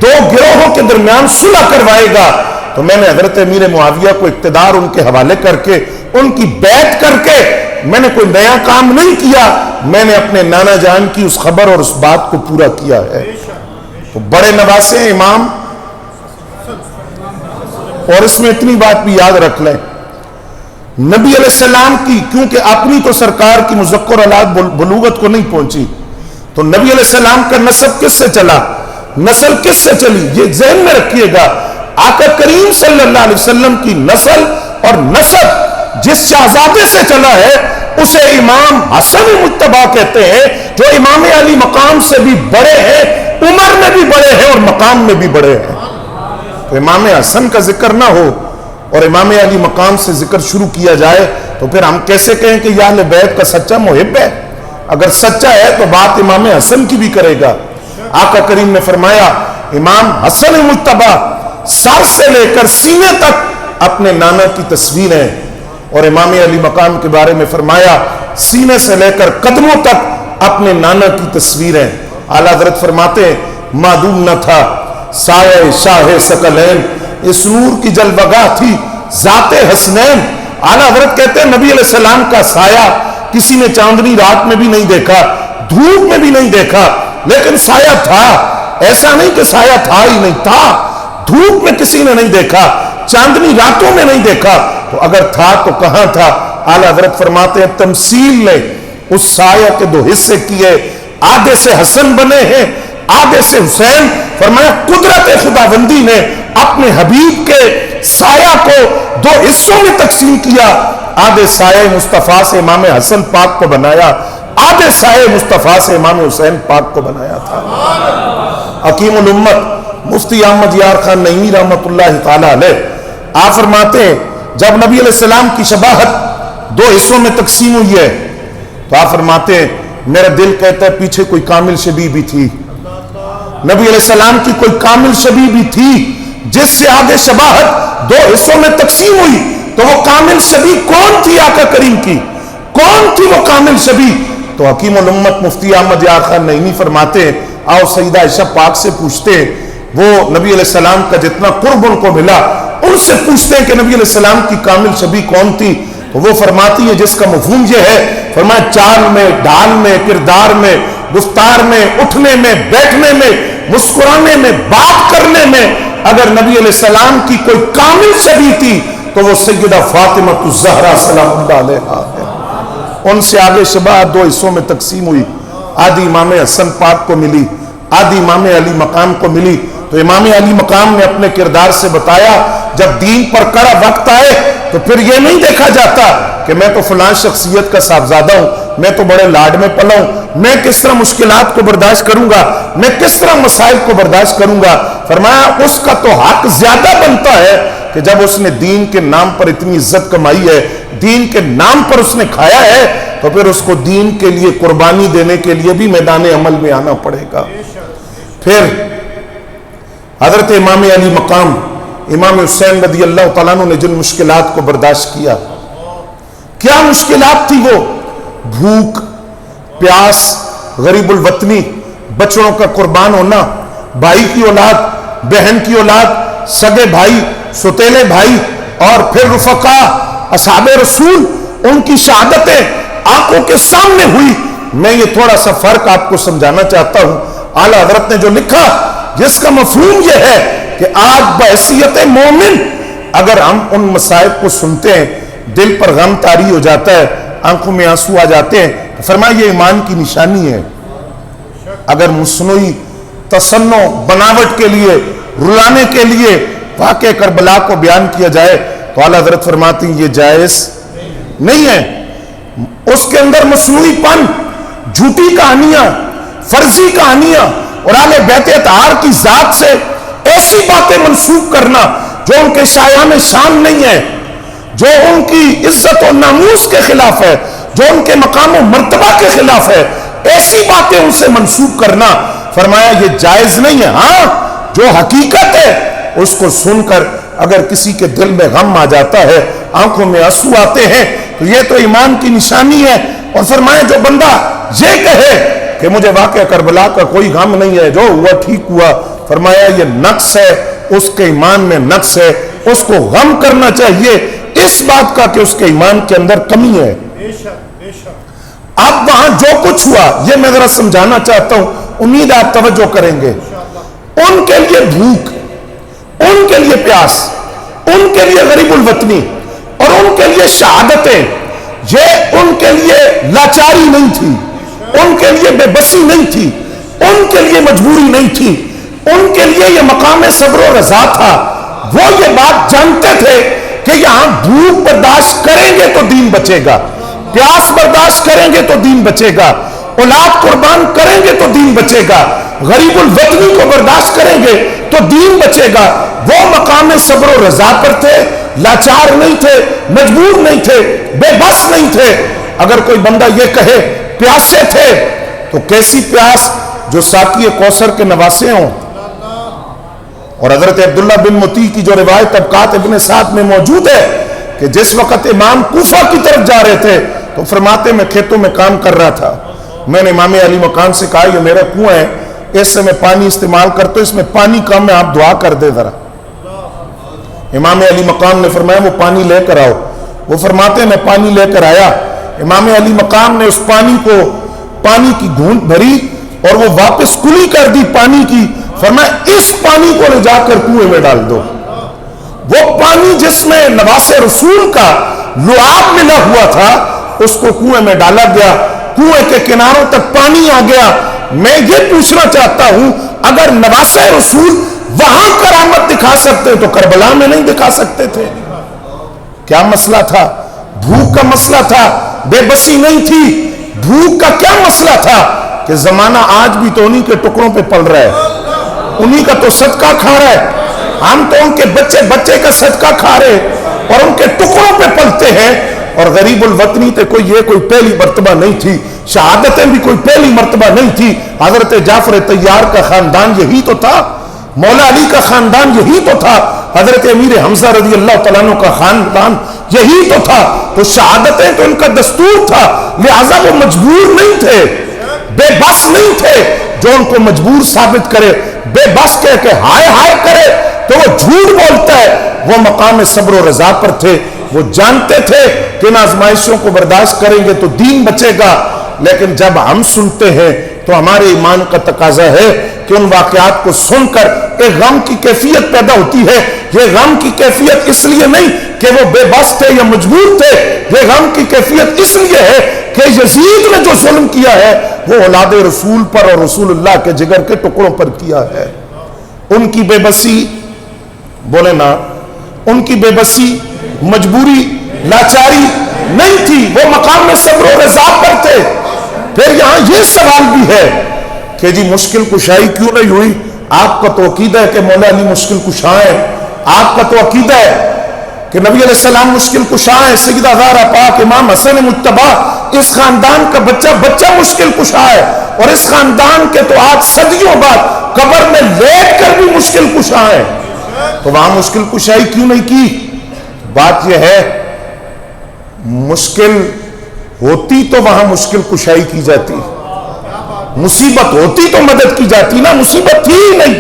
دو گروہوں کے درمیان صلح کروائے گا. تو میں نے حضرت امیر معاویہ کو اقتدار ان کے حوالے کر کے ان کی بیعت کر کے میں نے کوئی نیا کام نہیں کیا، میں نے اپنے نانا جان کی اس خبر اور اس بات کو پورا کیا ہے. تو بڑے نواسے ہیں امام. اور اس میں اتنی بات بھی یاد رکھ لیں، نبی علیہ السلام کی کیونکہ اپنی تو سرکار کی مذکر اولاد بلوغت کو نہیں پہنچی، تو نبی علیہ السلام کا نسب کس سے چلا، نسل کس سے چلی؟ یہ ذہن میں رکھیے گا. آقا کریم صلی اللہ علیہ وسلم کی نسل اور نسب جس شہزادے سے چلا ہے اسے امام حسن مجتبی کہتے ہیں، جو امام علی مقام سے بھی بڑے ہیں، عمر میں بھی بڑے ہیں اور مقام میں بھی بڑے ہیں۔ تو امام حسن کا ذکر نہ ہو اور امام علی مقام سے ذکر شروع کیا جائے تو پھر ہم کیسے کہیں کہ یہ اہل بیت کا سچا محب ہے؟ اگر سچا ہے تو بات امام حسن کی بھی کرے گا۔ آقا کریم نے فرمایا امام حسن مجتبی سر سے لے کر سینے تک اپنے نانا کی تصویر ہے، اور امام علی مقام کے بارے میں فرمایا سینے سے لے کر قدموں تک اپنے نانا کی تصویر ہے۔ اعلیٰ حضرت فرماتے ہیں معدوم نہ تھا سایہ شاہ ثقلین، اس نور کی جلوگاہ تھی ذات حسنین۔ اعلیٰ حضرت کہتے ہیں نبی علیہ السلام کا سایہ کسی نے چاندنی رات میں بھی نہیں دیکھا، دھوپ میں بھی نہیں دیکھا، لیکن سایہ تھا۔ ایسا نہیں کہ سایہ تھا ہی نہیں، تھا۔ دھوپ میں کسی نے نہیں دیکھا، چاندنی راتوں میں نہیں دیکھا، تو اگر تھا تو کہاں تھا؟ اعلیٰ حضرت فرماتے ہیں تمثیل نے اس سایہ کے دو حصے کیے، آدھے سے حسن بنے ہیں آدھے سے حسین۔ فرمایا قدرت خداوندی نے اپنے حبیب کے سایہ کو دو حصوں میں تقسیم کیا، آدھے سایہ مصطفیٰ سے امام حسن پاک کو بنایا، آدھے سایہ مصطفیٰ سے امام حسین پاک کو بنایا تھا۔ حکیم الامت مفتی احمد یار خان نعیمی رحمت اللہ تعالی علیہ آپ فرماتے ہیں جب نبی علیہ السلام کی شباہت دو حصوں میں تقسیم ہوئی ہے تو آپ فرماتے ہیں میرا دل کہتا ہے پیچھے کوئی کامل شبیہ بھی تھی، نبی علیہ السلام کی کوئی کامل شبیہ بھی تھی جس سے آگے شباہت دو حصوں میں تقسیم ہوئی۔ تو وہ کامل شبیہ کون تھی آقا کریم کی؟ کون تھی وہ کامل شبیہ؟ تو حکیم الامت مفتی احمد یار خان نعیمی فرماتے ہیں آؤ سیدہ عائشہ پاک سے پوچھتے ہیں، وہ نبی علیہ السلام کا جتنا قرب ان کو ملا ان سے پوچھتے ہیں کہ نبی علیہ السلام کی کامل شبیہ کون تھی؟ تو وہ فرماتی ہے جس کا مفہوم یہ ہے، فرمایا چال میں، ڈھال میں، کردار میں، گفتار میں، اٹھنے میں، بیٹھنے میں، مسکرانے میں، بات کرنے میں اگر نبی علیہ السلام کی کوئی کامل شبیہ تھی تو وہ سیدہ فاطمہ الزہرا سلام اللہ علیہا ہے۔ ان سے آگے شباہت دو حصوں میں تقسیم ہوئی، آدھی امام حسن پاک کو ملی، آدھی امام علی مقام کو ملی۔ تو امام علی مقام نے اپنے کردار سے بتایا جب دین پر کڑا وقت آئے تو پھر یہ نہیں دیکھا جاتا کہ میں تو فلان شخصیت کا صاحبزادہ ہوں، میں تو بڑے لاڈ میں پلا ہوں، میں کس طرح مشکلات کو برداشت کروں گا، میں کس طرح مسائل کو برداشت کروں گا۔ فرمایا اس کا تو حق زیادہ بنتا ہے کہ جب اس نے دین کے نام پر اتنی عزت کمائی ہے، دین کے نام پر اس نے کھایا ہے، تو پھر اس کو دین کے لیے قربانی دینے کے لیے بھی میدان عمل میں آنا پڑے گا۔ پھر حضرت امام علی مقام امام حسین رضی اللہ تعالیٰ عنہ نے جن مشکلات کو برداشت کیا، کیا مشکلات تھی وہ؟ بھوک، پیاس، غریب الوطنی، بچوں کا قربان ہونا، بھائی کی اولاد، بہن کی اولاد، سگے بھائی، ستیلے بھائی، اور پھر رفقا اصحاب رسول، ان کی شہادتیں آنکھوں کے سامنے ہوئی۔ میں یہ تھوڑا سا فرق آپ کو سمجھانا چاہتا ہوں۔ اعلیٰ حضرت نے جو لکھا جس کا مفہوم یہ ہے کہ آج بحیثیت مومن اگر ہم ان مسائل کو سنتے ہیں دل پر غم طاری ہو جاتا ہے، آنکھوں میں آنسو آ جاتے ہیں، تو فرمایا یہ ایمان کی نشانی ہے۔ اگر مصنوعی تصنع بناوٹ کے لیے، رلانے کے لیے واقعہ کربلا کو بیان کیا جائے تو اعلیٰ حضرت فرماتی ہیں یہ جائز نہیں ہے۔ اس کے اندر مصنوعی پن، جھوٹی کہانیاں، فرضی کہانیاں اور اہل بیت اطہار کی ذات سے ایسی باتیں منسوخ کرنا جو ان کے شایان شان نہیں ہے، جو ان کی عزت و ناموس کے خلاف ہے، جو ان کے مقام و مرتبہ کے خلاف ہے، ایسی باتیں ان سے منسوخ کرنا فرمایا یہ جائز نہیں ہے۔ ہاں جو حقیقت ہے اس کو سن کر اگر کسی کے دل میں غم آ جاتا ہے، آنکھوں میں آنسو آتے ہیں، تو یہ تو ایمان کی نشانی ہے۔ اور فرمایا جو بندہ یہ کہے کہ مجھے واقعہ کربلا کا کوئی غم نہیں ہے، جو ہوا ٹھیک ہوا، فرمایا یہ نقص ہے، اس کے ایمان میں نقص ہے، اس کو غم کرنا چاہیے اس بات کا کہ اس کے ایمان کے اندر کمی ہے۔ اب وہاں جو کچھ ہوا یہ میں ذرا سمجھانا چاہتا ہوں، امید آپ توجہ کریں گے۔ ان کے لیے بھوک، ان کے لیے پیاس، ان کے لیے غریب الوطنی اور ان کے لیے شہادتیں، یہ ان کے لیے لاچاری نہیں تھی، ان کے لیے بے بسی نہیں تھی، ان کے لیے مجبوری نہیں تھی، ان کے لیے یہ مقام صبر و رضا تھا۔ وہ یہ بات جانتے تھے کہ یہاں بھوک برداشت کریں گے تو دین بچے گا، پیاس برداشت کریں گے تو دین بچے گا، اولاد قربان کریں گے تو دین بچے گا، غریب الوطنی کو برداشت کریں گے تو دین بچے گا۔ وہ مقام صبر و رضا پر تھے، لاچار نہیں تھے، مجبور نہیں تھے، بے بس نہیں تھے۔ اگر کوئی بندہ یہ کہے پیاسے تھے تو کیسی پیاس جو ساقی کوثر کے نواسے ہوں۔ اور حضرت عبداللہ بن مطیع کی جو روایت طبقات ابن سعد میں موجود ہے کہ جس وقت امام کوفہ کی طرف جا رہے تھے تو فرماتے میں کھیتوں میں کام کر رہا تھا، میں نے امام علی مقام سے کہا یہ میرا کنواں ہے، اس سے میں پانی استعمال کرتا ہوں، اس میں پانی کم ہے، آپ دعا کر دے ذرا۔ امام علی مقام نے فرمایا وہ پانی لے کر آؤ۔ وہ فرماتے میں پانی لے کر آیا، امام علی مقام نے اس پانی کی گھونٹ بھری اور وہ واپس کلی کر دی پانی کی، فرمایا اس پانی کو لے جا کر کنویں میں ڈال دو۔ وہ پانی جس میں نواس رسول کا لعاب ملا ہوا تھا اس کو کنویں میں ڈالا گیا، کنویں کے کناروں تک پانی آ گیا۔ میں یہ پوچھنا چاہتا ہوں اگر نواس رسول وہاں کرامت دکھا سکتے تو کربلا میں نہیں دکھا سکتے تھے؟ کیا مسئلہ تھا؟ بھوک کا مسئلہ تھا، بے بسی نہیں تھی۔ بھوک کا کیا مسئلہ تھا کہ زمانہ آج بھی تو انہی کے ٹکڑوں پہ پل رہا ہے، انہی کا تو صدقہ کھا رہا ہے، ہم تو ان کے بچے کا صدقہ کھا رہے اور ان کے ٹکڑوں پہ پلتے ہیں۔ اور غریب الوطنی تے کوئی پہلی مرتبہ نہیں تھی، شہادتیں بھی کوئی پہلی مرتبہ نہیں تھی۔ حضرت جعفر طیار کا خاندان یہی تو تھا، مولا علی کا خاندان یہی تو تھا، حضرت امیر حمزہ رضی اللہ تعالیٰ عنہ کا خاندان یہی تو تھا۔ تو شہادتیں تو ان کا دستور تھا، لہذا وہ مجبور نہیں تھے، بے بس نہیں تھے۔ جو ان کو مجبور ثابت کرے، بے بس کہہ کے ہائے ہائے کرے تو وہ جھوٹ بولتا ہے۔ وہ مقام صبر و رضا پر تھے، وہ جانتے تھے کہ ان آزمائشوں کو برداشت کریں گے تو دین بچے گا۔ لیکن جب ہم سنتے ہیں تو ہمارے ایمان کا تقاضا ہے کہ ان واقعات کو سن کر ایک غم کی کیفیت پیدا ہوتی ہے۔ یہ غم کی کیفیت اس لیے نہیں کہ وہ بے بس تھے یا مجبور تھے، یہ غم کی کیفیت اس لیے ہے کہ یزید نے جو ظلم کیا ہے وہ اولاد رسول پر اور رسول اللہ کے جگر کے ٹکڑوں پر کیا ہے۔ ان کی بے بسی، بولے نا، ان کی بے بسی مجبوری لاچاری نہیں تھی، وہ مقام صبر و رضا پر تھے۔ پھر یہاں یہ سوال بھی ہے کہ جی مشکل کشائی کیوں نہیں ہوئی؟ آپ کا تو عقیدہ ہے کہ مولا علی مشکل کشا ہے، آپ کا تو عقیدہ ہے کہ نبی علیہ السلام مشکل کشا ہے، سیدہ زہرا پاک، امام حسن مجتبی، اس خاندان کا بچہ مشکل کشا ہے، اور اس خاندان کے تو آج صدیوں بعد قبر میں لیٹ کر بھی مشکل کشا ہے، تو وہاں مشکل کشائی کیوں نہیں کی؟ بات یہ ہے مشکل ہوتی تو وہاں مشکل کشائی کی جاتی، مصیبت ہوتی تو مدد کی جاتی نا، مصیبت تھی نہیں،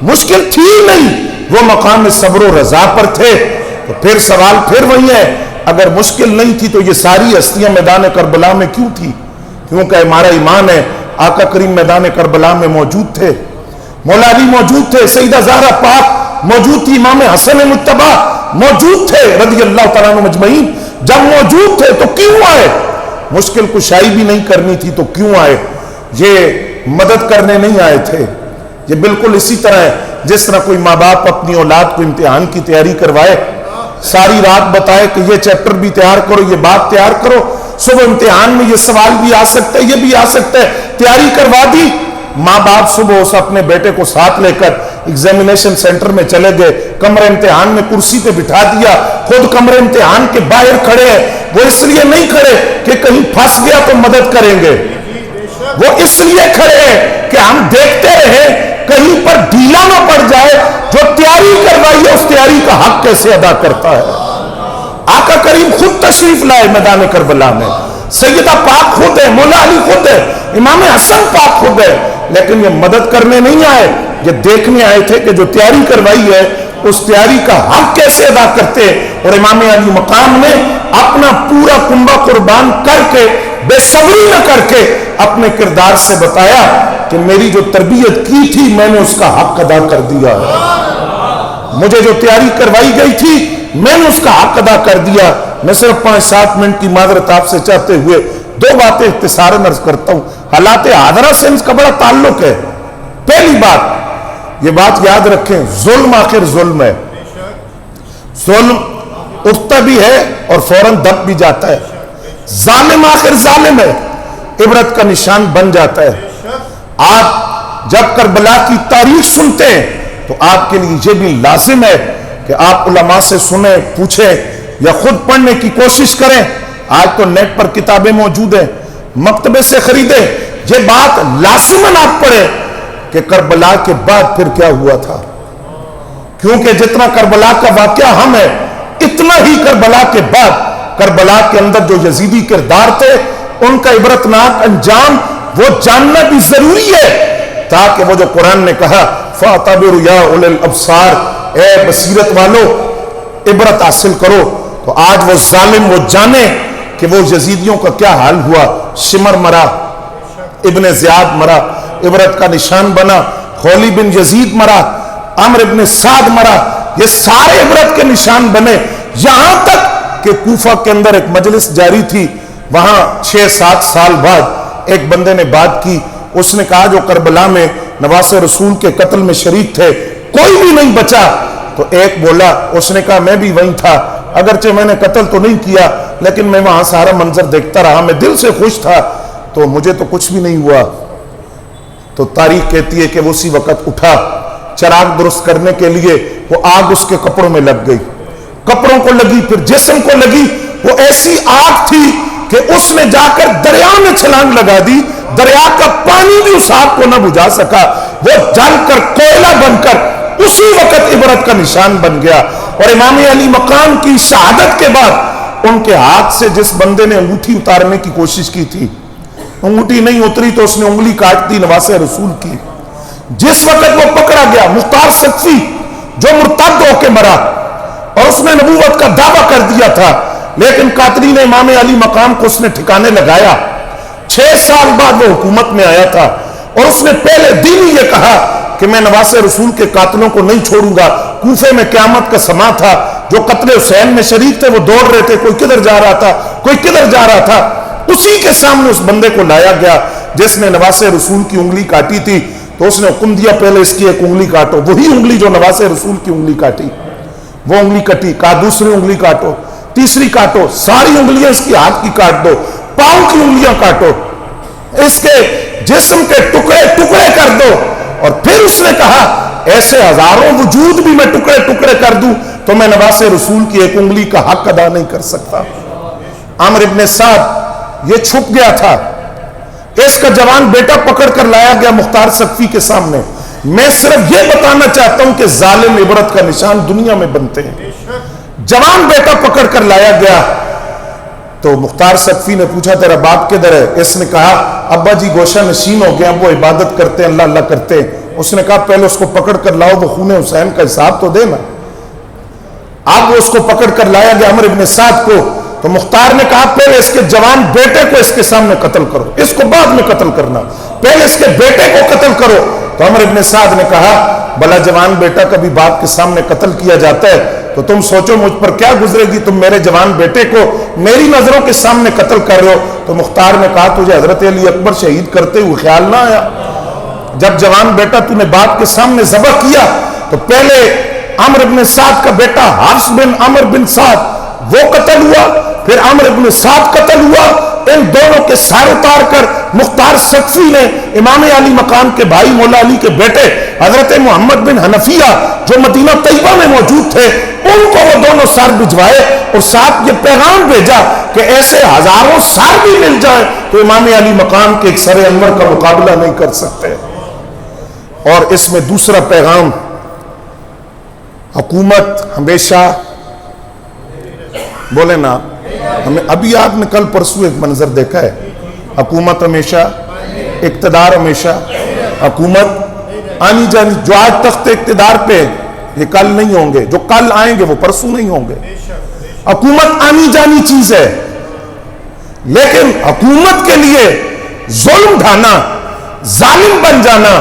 مشکل تھی نہیں، وہ مقام صبر و رضا پر تھے۔ تو پھر سوال پھر وہی ہے، اگر مشکل نہیں تھی تو یہ ساری ہستیاں میدان کربلا میں کیوں تھی؟ کیونکہ ہمارا ایمان ہے آقا کریم میدان کربلا میں موجود تھے، مولا علی موجود تھے، سیدہ زہرا پاک موجود تھی، امام حسن مجتبی موجود تھے رضی اللہ تعالیٰ عنہ مجمعین۔ جب موجود تھے تو کیوں آئے؟ مشکل کشائی بھی نہیں کرنی تھی تو کیوں آئے؟ یہ مدد کرنے نہیں آئے تھے۔ یہ بالکل اسی طرح ہے جس طرح کوئی ماں باپ اپنی اولاد کو امتحان کی تیاری کروائے، ساری رات بتائے کہ یہ چیپٹر بھی تیار کرو، یہ بات تیار کرو، صبح امتحان میں یہ سوال بھی آ سکتا ہے، یہ بھی آ سکتا ہے، تیاری کروا دی۔ ماں باپ صبح اس اپنے بیٹے کو ساتھ لے کر ایگزامینیشن سینٹر میں چلے گئے، کمرہ امتحان میں کرسی پہ بٹھا دیا، خود کمرہ امتحان کے باہر کھڑے ہیں۔ وہ اس لیے نہیں کھڑے کہ کہیں پھنس گیا تو مدد کریں گے، وہ اس لیے کھڑے ہیں کہ ہم دیکھتے رہیں کہیں پر ڈھیلا نہ پڑ جائے، جو تیاری کروائی ہے اس تیاری کا حق کیسے ادا کرتا ہے۔ آقا کریم خود تشریف لائے میدان کربلا میں، سیدہ پاک خود ہے، مولا علی خود ہے، امام حسن پاک خود ہے، لیکن یہ مدد کرنے نہیں آئے، یہ دیکھنے آئے تھے کہ جو تیاری کروائی ہے اس تیاری کا حق کیسے ادا کرتے۔ اور امام علی مقام نے اپنا پورا کنبہ قربان کر کے، بے صبری نہ کر کے، اپنے کردار سے بتایا کہ میری جو تربیت کی تھی میں نے اس کا حق ادا کر دیا ہے، مجھے جو تیاری کروائی گئی تھی میں نے اس کا حق ادا کر دیا۔ میں صرف 5-7 منٹ کی معذرت آپ سے چاہتے ہوئے 2 باتیں اختصاراً عرض کرتا ہوں۔ حالات حاضرہ سے اس کا بڑا تعلق ہے۔ پہلی بات، یہ بات یاد رکھیں، ظلم آخر ظلم ہے، ظلم اٹھتا بھی ہے اور فوراً دب بھی جاتا ہے۔ ظالم آخر ظالم ہے، عبرت کا نشان بن جاتا ہے۔ آپ جب کربلا کی تاریخ سنتے ہیں تو آپ کے لیے یہ بھی لازم ہے کہ آپ علماء سے سنیں، پوچھیں یا خود پڑھنے کی کوشش کریں۔ آج تو نیٹ پر کتابیں موجود ہیں، مکتبے سے خریدیں، یہ بات لازماً آپ پڑھیں کہ کربلا کے بعد پھر کیا ہوا تھا، کیونکہ جتنا کربلا کا واقعہ ہم ہے، اتنا ہی کربلا کے بعد کربلا کے اندر جو یزیدی کردار تھے ان کا عبرتناک انجام وہ جاننا بھی ضروری ہے، تاکہ وہ جو قرآن نے کہا فَاعْتَبِرُوا يَا أُولِي الْأَبْصَارِ، اے بصیرت والو عبرت حاصل کرو۔ تو آج وہ ظالم وہ جانے کہ وہ یزیدیوں کا کیا حال ہوا۔ شمر مرا، ابن زیاد مرا، عبرت کا نشان بنا، خولی بن یزید مرا، عمر ابن سعد مرا، یہ سارے عبرت کے نشان بنے۔ یہاں تک کہ کوفہ کے اندر ایک مجلس جاری تھی، وہاں 6-7 سال بعد ایک بندے نے بات کی، اس نے کہا جو کربلا میں نواسہ رسول کے قتل میں شریک تھے کوئی بھی نہیں بچا۔ تو ایک بولا، اس نے کہا میں بھی وہیں تھا، اگرچہ میں نے قتل تو نہیں کیا لیکن میں وہاں سارا منظر دیکھتا رہا، میں دل سے خوش تھا، تو مجھے تو کچھ بھی نہیں ہوا۔ تو تاریخ کہتی ہے کہ وہ اسی وقت اٹھا، چراغ درست کرنے کے لیے وہ آگ اس کے کپڑوں میں لگ گئی، کپڑوں کو لگی، پھر جسم کو لگی، وہ ایسی آگ تھی کہ اس نے جا کر دریا میں چھلانگ لگا دی، دریا کا پانی بھی اس آگ کو نہ بجھا سکا، وہ جل کر کوئلہ بن کر اسی وقت عبرت کا نشان بن گیا۔ اور امام علی مقام کی شہادت کے بعد ان کے ہاتھ سے جس بندے نے انگوٹھی اتارنے کی کوشش کی تھی، انگوٹھی نہیں اتری تو اس نے انگلی کاٹ دی نواسہ رسول کی۔ جس وقت وہ پکڑا گیا، مختار سقفی جو مرتد ہو کے مرا اور اس نے نبوت کا دعویٰ کر دیا تھا، لیکن قاتلین امام علی مقام کو اس نے ٹھکانے لگایا۔ 6 سال بعد وہ حکومت میں آیا تھا اور اس نے پہلے دن ہی یہ کہا کہ میں نواسہ رسول کے قاتلوں کو نہیں چھوڑوں گا۔ کوفے میں قیامت کا سما تھا، جو قتل حسین میں شریک تھے وہ دوڑ رہے تھے، کوئی کدھر جا رہا تھا، کوئی کدھر جا رہا تھا، اسی کے سامنے اس بندے کو لایا گیا جس نے نواسہ رسول کی انگلی کاٹی تھی۔ تو اس نے حکم دیا پہلے اس کی ایک انگلی کاٹو، وہی انگلی جو نواسہ رسول کی انگلی کاٹی، وہ انگلی کٹی، کہا دوسری انگلی کاٹو، تیسری کاٹو، ساری انگلیاں اس کی ہاتھ کی کاٹ دو، پاؤں کی انگلیاں کاٹو، اس کے جسم کے ٹکڑے ٹکڑے کر دو۔ اور پھر اس نے کہا ایسے ہزاروں وجود بھی میں ٹکڑے ٹکڑے کر دوں تو میں نواسہ رسول کی ایک انگلی کا حق ادا نہیں کر سکتا۔ عمر ابن سعد یہ چھپ گیا تھا، اس کا جوان بیٹا پکڑ کر لایا گیا مختار سقفی کے سامنے۔ میں صرف یہ بتانا چاہتا ہوں کہ ظالم عبرت کا نشان دنیا میں بنتے ہیں۔ جوان بیٹا پکڑ کر لایا گیا تو مختار سقفی نے پوچھا تیرا باپ کدھر ہے؟ اس نے کہا ابا جی گوشہ نشین ہو گیا، وہ عبادت کرتے ہیں، اللہ اللہ کرتے ہیں۔ اس نے کہا پہلے اس کو پکڑ کر لاؤ، وہ خون حسین کا حساب تو دینا۔ اب وہ اس کو پکڑ کر لایا گیا عمر ابن سعد کو، تو مختار نے کہا پہلے اس کے جوان بیٹے کو اس کے سامنے قتل کرو، اس کو بعد میں قتل کرنا، پہلے اس کے بیٹے کو قتل کرو۔ تو عمر ابن سعد نے کہا بھلا جوان بیٹا کبھی باپ کے سامنے قتل کیا جاتا ہے تو تم سوچو مجھ پر کیا گزرے گی، تم میرے جوان بیٹے کو میری نظروں کے سامنے قتل کر رہے ہو۔ تو مختار نے کہا تجھے حضرت علی اکبر شہید کرتے ہوئے خیال نہ آیا؟ جب جوان بیٹا تو نے باپ کے سامنے ذبح کیا تو پہلے عمر بن سعد کا بیٹا حفص بن عمر بن سعد وہ قتل ہوا، پھر عمر بن سعد قتل ہوا۔ ان دونوں کے سار اتار کر مختار سقفی نے امام علی مقام کے بھائی مولا علی کے بیٹے حضرت محمد بن حنفیہ جو مدینہ طیبہ میں موجود تھے ان کو وہ دونوں سار بھجوائے اور ساتھ یہ پیغام بھیجا کہ ایسے ہزاروں سار بھی مل جائیں تو امام علی مقام کے ایک سر انور کا مقابلہ نہیں کر سکتے۔ اور اس میں دوسرا پیغام، حکومت ہمیشہ بولے نا، ہمیں ابھی آپ نے کل پرسوں ایک منظر دیکھا ہے، حکومت ہمیشہ، اقتدار ہمیشہ، حکومت آنی جانی، جو آج تخت اقتدار پہ یہ کل نہیں ہوں گے، جو کل آئیں گے وہ پرسوں نہیں ہوں گے۔ حکومت آنی جانی چیز ہے، لیکن حکومت کے لیے ظلم ڈھانا، ظالم بن جانا،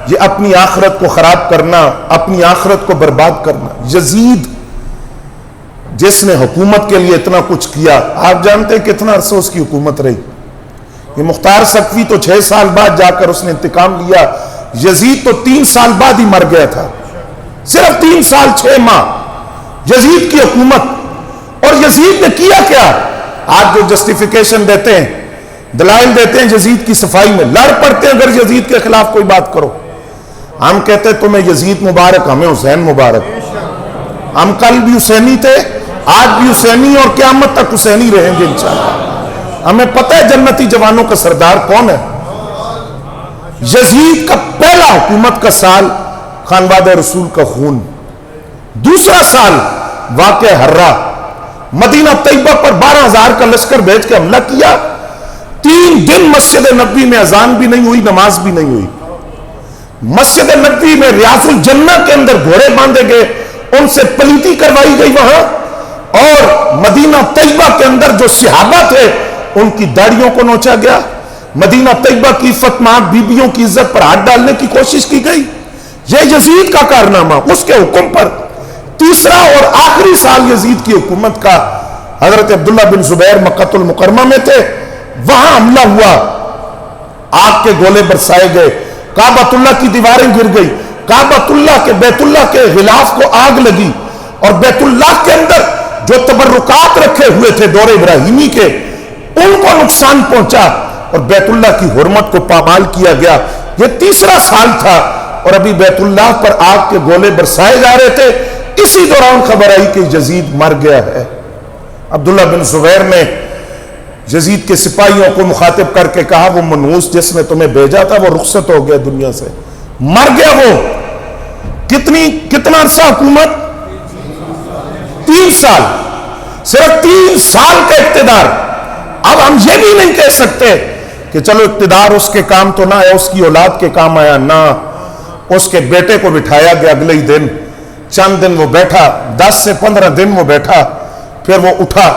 یہ اپنی آخرت کو خراب کرنا، اپنی آخرت کو برباد کرنا۔ یزید جس نے حکومت کے لیے اتنا کچھ کیا، آپ جانتے ہیں کتنا عرصہ اس کی حکومت رہی؟ یہ مختار سقفی تو 6 سال بعد جا کر اس نے انتقام لیا، یزید تو 3 سال بعد ہی مر گیا تھا، صرف 3 سال 6 ماہ یزید کی حکومت۔ اور یزید نے کیا کیا؟ آج جو جسٹیفیکیشن دیتے ہیں، دلائل دیتے ہیں یزید کی صفائی میں، لڑ پڑتے ہیں اگر یزید کے خلاف کوئی بات کرو۔ ہم کہتے ہیں تمہیں یزید مبارک، ہمیں حسین مبارک۔ ہم کل بھی حسینی تھے، آج بھی حسینی، اور قیامت تک حسینی رہیں گے انشاءاللہ۔ ہمیں پتہ ہے جنتی جوانوں کا سردار کون ہے۔ یزید کا پہلا حکومت کا سال خانوادہ رسول کا خون، دوسرا سال واقعہ حرہ، مدینہ طیبہ پر 12,000 کا لشکر بھیج کے حملہ کیا، 3 دن مسجد نبوی میں اذان بھی نہیں ہوئی، نماز بھی نہیں ہوئی۔ مسجد نبوی میں ریاض الجنہ کے اندر گھوڑے باندھے گئے، ان سے پلیتی کروائی گئی وہاں، اور مدینہ طیبہ کے اندر جو صحابہ تھے ان کی داڑھیوں کو نوچا گیا، مدینہ طیبہ کی فتمات بیبیوں کی عزت پر ہاتھ ڈالنے کی کوشش کی گئی۔ یہ یزید کا کارنامہ، اس کے حکم پر تیسرا اور آخری سال یزید کی حکومت کا، حضرت عبداللہ بن زبیر مکہ المکرمہ میں تھے، وہاں حملہ ہوا، آگ کے گولے برسائے گئے، کعبۃ اللہ کی دیواریں گر گئی، کعبۃ اللہ کے بیت اللہ کے غلاف کو آگ لگی، اور بیت اللہ کے اندر جو تبرکات رکھے ہوئے تھے دور ابراہیمی کے، ان کو نقصان پہنچا، اور بیت اللہ کی حرمت کو پامال کیا گیا۔ یہ تیسرا سال تھا، اور ابھی بیت اللہ پر آگ کے گولے برسائے جا رہے تھے، اسی دوران خبر آئی کہ یزید مر گیا ہے۔ عبداللہ بن زبیر نے یزید کے سپاہیوں کو مخاطب کر کے کہا، وہ منحوس جس نے تمہیں بھیجا تھا وہ رخصت ہو گیا دنیا سے، مر گیا وہ۔ کتنا عرصہ حکومت؟ 3 سال، صرف 3 سال کا اقتدار۔ اب ہم یہ بھی نہیں کہہ سکتے کہ چلو اقتدار اس کے کام تو نہ آیا، اس کی اولاد کے کام آیا، نہ، اس کے بیٹے کو بٹھایا گیا اگلے ہی دن، چند دن وہ بیٹھا، 10 سے 15 دن وہ بیٹھا، پھر وہ اٹھا،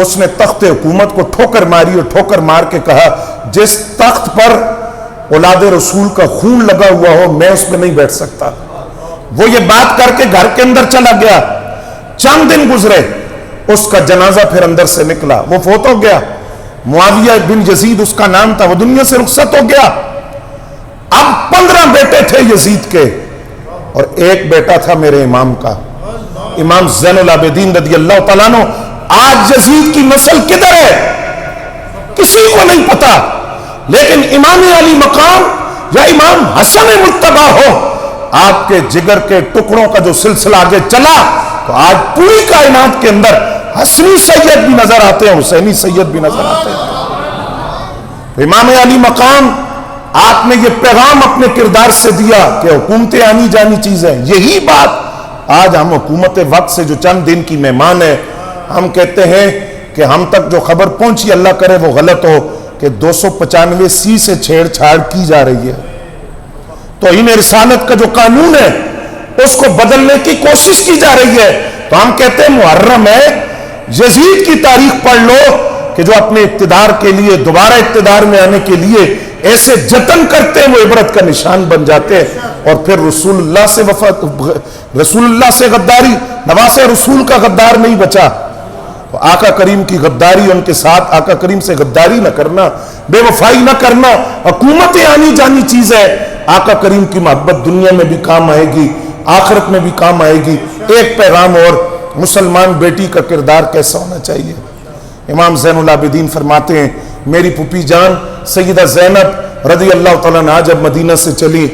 اس نے تخت حکومت کو ٹھوکر ماری، اور ٹھوکر مار کے کہا، جس تخت پر اولاد رسول کا خون لگا ہوا ہو میں اس پہ نہیں بیٹھ سکتا۔ وہ یہ بات کر کے گھر کے اندر چلا گیا، چند دن گزرے، اس کا جنازہ پھر اندر سے نکلا، وہ فوت ہو گیا۔ معاویہ بن یزید اس کا نام تھا، وہ دنیا سے رخصت ہو گیا۔ اب 15 بیٹے تھے یزید کے، اور ایک بیٹا تھا میرے امام کا، امام زین العابدین رضی اللہ تعالیٰ عنہ۔ آج یزید کی نسل کدھر ہے کسی کو نہیں پتا، لیکن امام علی مقام یا امام حسن مجتبی ہو، آپ کے جگر کے ٹکڑوں کا جو سلسلہ آگے چلا، تو آج پوری کائنات کے اندر حسنی سید بھی نظر آتے ہیں، حسینی سید بھی نظر آتے ہیں۔ امام علی مقام، آپ نے یہ پیغام اپنے کردار سے دیا کہ حکومتیں آنی جانی چیزیں، یہی بات آج ہم حکومت وقت سے جو چند دن کی مہمان ہے، ہم کہتے ہیں کہ ہم تک جو خبر پہنچی، اللہ کرے وہ غلط ہو، کہ 295 سے چھیڑ چھاڑ کی جا رہی ہے، توہین رسالت کا جو قانون ہے اس کو بدلنے کی کوشش کی جا رہی ہے۔ تو ہم کہتے ہیں محرم ہے، یزید کی تاریخ پڑھ لو کہ جو اپنے اقتدار کے لیے، دوبارہ اقتدار میں آنے کے لیے ایسے جتن کرتے ہیں، وہ عبرت کا نشان بن جاتے ہیں، اور پھر رسول اللہ سے غداری، نواز رسول کا غدار نہیں بچا۔ تو آقا کریم کی غداری، ان کے ساتھ آقا کریم سے غداری نہ کرنا، بے وفائی نہ کرنا۔ حکومتیں آنی جانی چیز ہے، آقا کریم کی محبت دنیا میں بھی کام آئے گی، آخرت میں بھی کام آئے گی۔ ایک پیغام اور، مسلمان بیٹی کا کردار کیسا ہونا چاہیے؟ امام زین العابدین فرماتے ہیں، میری پھوپھی جان سیدہ زینب رضی اللہ تعالیٰ عنہا جب مدینہ سے چلی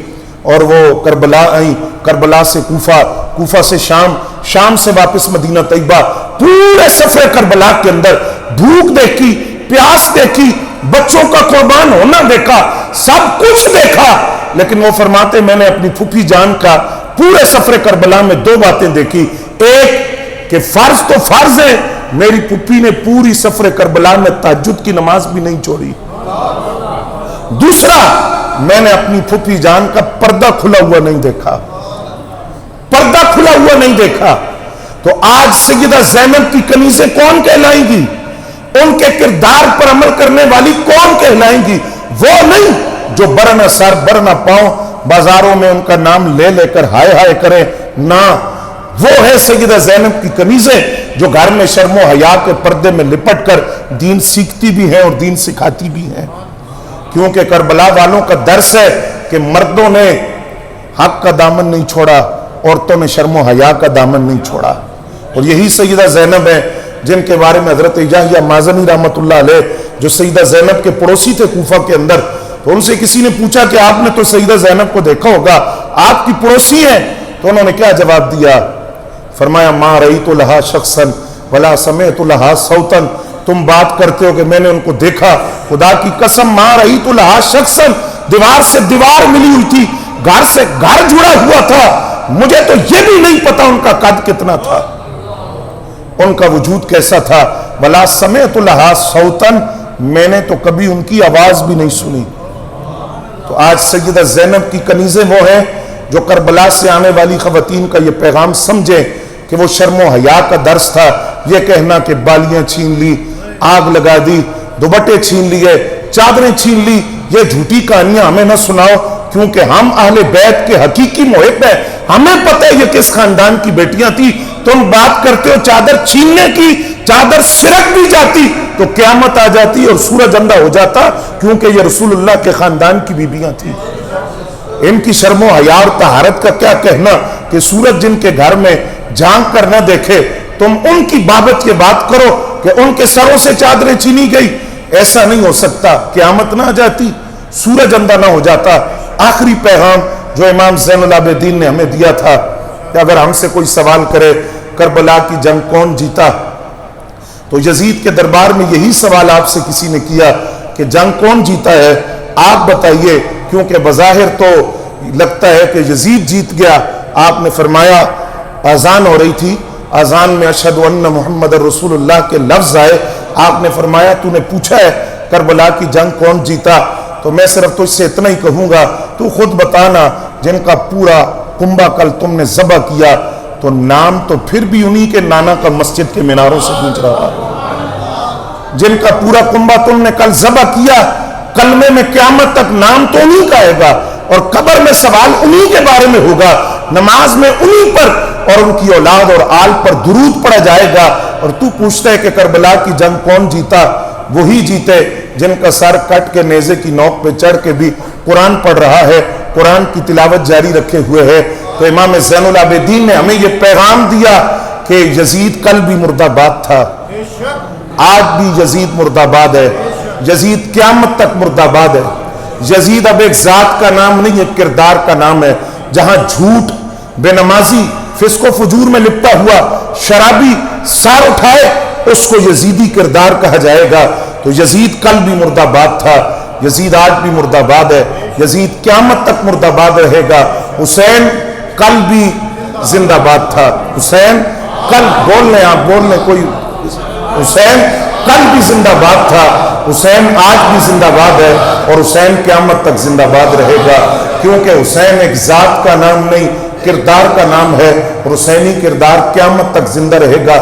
اور وہ کربلا آئیں، کربلا سے کوفہ، کوفہ سے شام، شام سے واپس مدینہ طیبہ، پورے سفر کربلا کے اندر بھوک دیکھی، پیاس دیکھی، بچوں کا قربان ہونا دیکھا، سب کچھ دیکھا، لیکن وہ فرماتے میں نے اپنی پھوپھی جان کا پورے سفر کربلا میں 2 باتیں دیکھی۔ ایک کہ فرض تو فرض ہے، میری پھوپھی نے پوری سفر کربلا میں تہجد کی نماز بھی نہیں چھوڑی۔ دوسرا، میں نے اپنی پھوپھی جان کا پردہ کھلا ہوا نہیں دیکھا، پردہ کھلا ہوا نہیں دیکھا۔ تو آج سیدہ زینب کی کنیزیں کون کہلائیں گی؟ ان کے کردار پر عمل کرنے والی کون کہلائیں گی؟ وہ نہیں جو برنا سر برنا پاؤں بازاروں میں ان کا نام لے لے کر ہائے ہائے کریں، نہ، وہ ہے سیدہ زینب کی کنیزیں جو گھر میں شرم و حیا کے پردے میں لپٹ کر دین سیکھتی بھی ہیں اور دین سکھاتی بھی ہیں۔ کیونکہ کربلا والوں کا درس ہے کہ مردوں نے حق کا دامن نہیں چھوڑا، عورتوں نے شرم و حیا کا دامن نہیں چھوڑا، اور یہی سیدہ زینب ہے جن کے بارے میں حضرت یحییٰ مازنی رحمۃ اللہ علیہ جو سیدہ زینب کے پڑوسی تھے کوفہ کے اندر، تو ان سے کسی نے پوچھا کہ آپ نے تو سیدہ زینب کو دیکھا ہوگا، آپ کی پڑوسی ہیں؟ تو انہوں نے کیا جواب دیا؟ فرمایا ما رأیت لہا شخصا ولا سمعت لہا صوتا، تم بات کرتے ہو کہ میں نے ان کو دیکھا، خدا کی قسم ما رأیت لہا شخصا، دیوار سے دیوار ملی ہوئی تھی، گھر سے گھر جڑا ہوا تھا، مجھے تو یہ بھی نہیں پتا ان کا قد کتنا تھا، ان کا وجود کیسا تھا، ولا سمعت لہا صوتا، میں نے تو کبھی ان کی آواز بھی نہیں سنی۔ تو آج سیدہ زینب کی کنیزیں وہ ہیں جو کربلا سے آنے والی خواتین کا یہ پیغام سمجھیں کہ وہ شرم و حیا کا درس تھا یہ کہنا کہ بالیاں چھین لی، آگ لگا دی، دوپٹے چھین لیے، چادریں چھین لی، یہ جھوٹی کہانیاں ہمیں نہ سناؤ، کیونکہ ہم اہل بیت کے حقیقی محب ہیں، ہمیں پتہ ہے یہ کس خاندان کی بیٹیاں تھی۔ تم بات کرتے ہو چادر چھیننے کی، چادر سرک بھی جاتی تو قیامت آ جاتی اور سورج اندھا ہو جاتا، کیونکہ یہ رسول اللہ کے خاندان کی بیویاں تھیں۔ ان کی شرم و حیا اور طہارت کا کیا کہنا کہ سورج جن کے گھر میں جھانک کر نہ دیکھے، تم ان کی بابت یہ بات کرو کہ ان کے سروں سے چادریں چھینی گئی۔ ایسا نہیں ہو سکتا، قیامت نہ آ جاتی، سورج اندھا نہ ہو جاتا۔ آخری پیغام جو امام زین العابدین نے ہمیں دیا تھا کہ اگر ہم سے کوئی سوال کرے کربلا کی جنگ کون جیتا، تو یزید کے دربار میں یہی سوال آپ سے کسی نے کیا کہ جنگ کون جیتا ہے، آپ بتائیے، کیونکہ بظاہر تو لگتا ہے کہ یزید جیت گیا۔ آپ نے فرمایا، اذان ہو رہی تھی، اذان میں اشہد ان محمد رسول اللہ کے لفظ آئے، آپ نے فرمایا تو نے پوچھا ہے کربلا کی جنگ کون جیتا، تو میں صرف تجھ سے اتنا ہی کہوں گا، تو خود بتانا جن کا پورا کنبہ کل تم نے ذبح کیا، تو نام تو پھر بھی انہی کے نانا کا مسجد کے میناروں سے گونج رہا ہے۔ جن کا پورا کنبہ تم نے کل ذبح کیا، کلمے میں قیامت تک نام تو انہی کا آئے گا، اور قبر میں سوال انہی کے بارے میں ہوگا، نماز میں انہی پر اور ان کی اولاد اور آل پر درود پڑا جائے گا۔ اور تو پوچھتا ہے کہ کربلا کی جنگ کون جیتا، وہی جیتے جن کا سر کٹ کے نیزے کی نوک پہ چڑھ کے بھی قرآن پڑھ رہا ہے، قرآن کی تلاوت جاری رکھے ہوئے ہے۔ تو امام زین العابدین نے ہمیں یہ پیغام دیا کہ یزید کل بھی مردہ باد تھا، آج بھی یزید مردہ باد ہے، یزید قیامت تک مردہ باد ہے۔ یزید اب ایک ذات کا نام نہیں، ایک کردار کا نام ہے۔ جہاں جھوٹ، بے نمازی، فسق و فجور میں لپٹا ہوا شرابی سار اٹھائے، اس کو یزیدی کردار کہا جائے گا۔ تو یزید کل بھی مردہ باد تھا، یزید آج بھی مردہ باد ہے، یزید قیامت تک مردہ باد رہے گا۔ حسین کل بھی زندہ باد تھا، حسین کل، بول لیں آپ، بول لیں کوئی، حسین کل بھی زندہ باد تھا، حسین آج بھی زندہ باد ہے، اور حسین قیامت تک زندہ باد رہے گا، کیونکہ حسین ایک ذات کا نام نہیں، کردار کا نام ہے، اور حسینی کردار قیامت تک زندہ رہے گا۔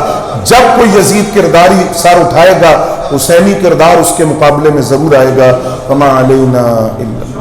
جب کوئی یزید کرداری سر اٹھائے گا، حسینی کردار اس کے مقابلے میں ضرور آئے گا۔ وما علینا الا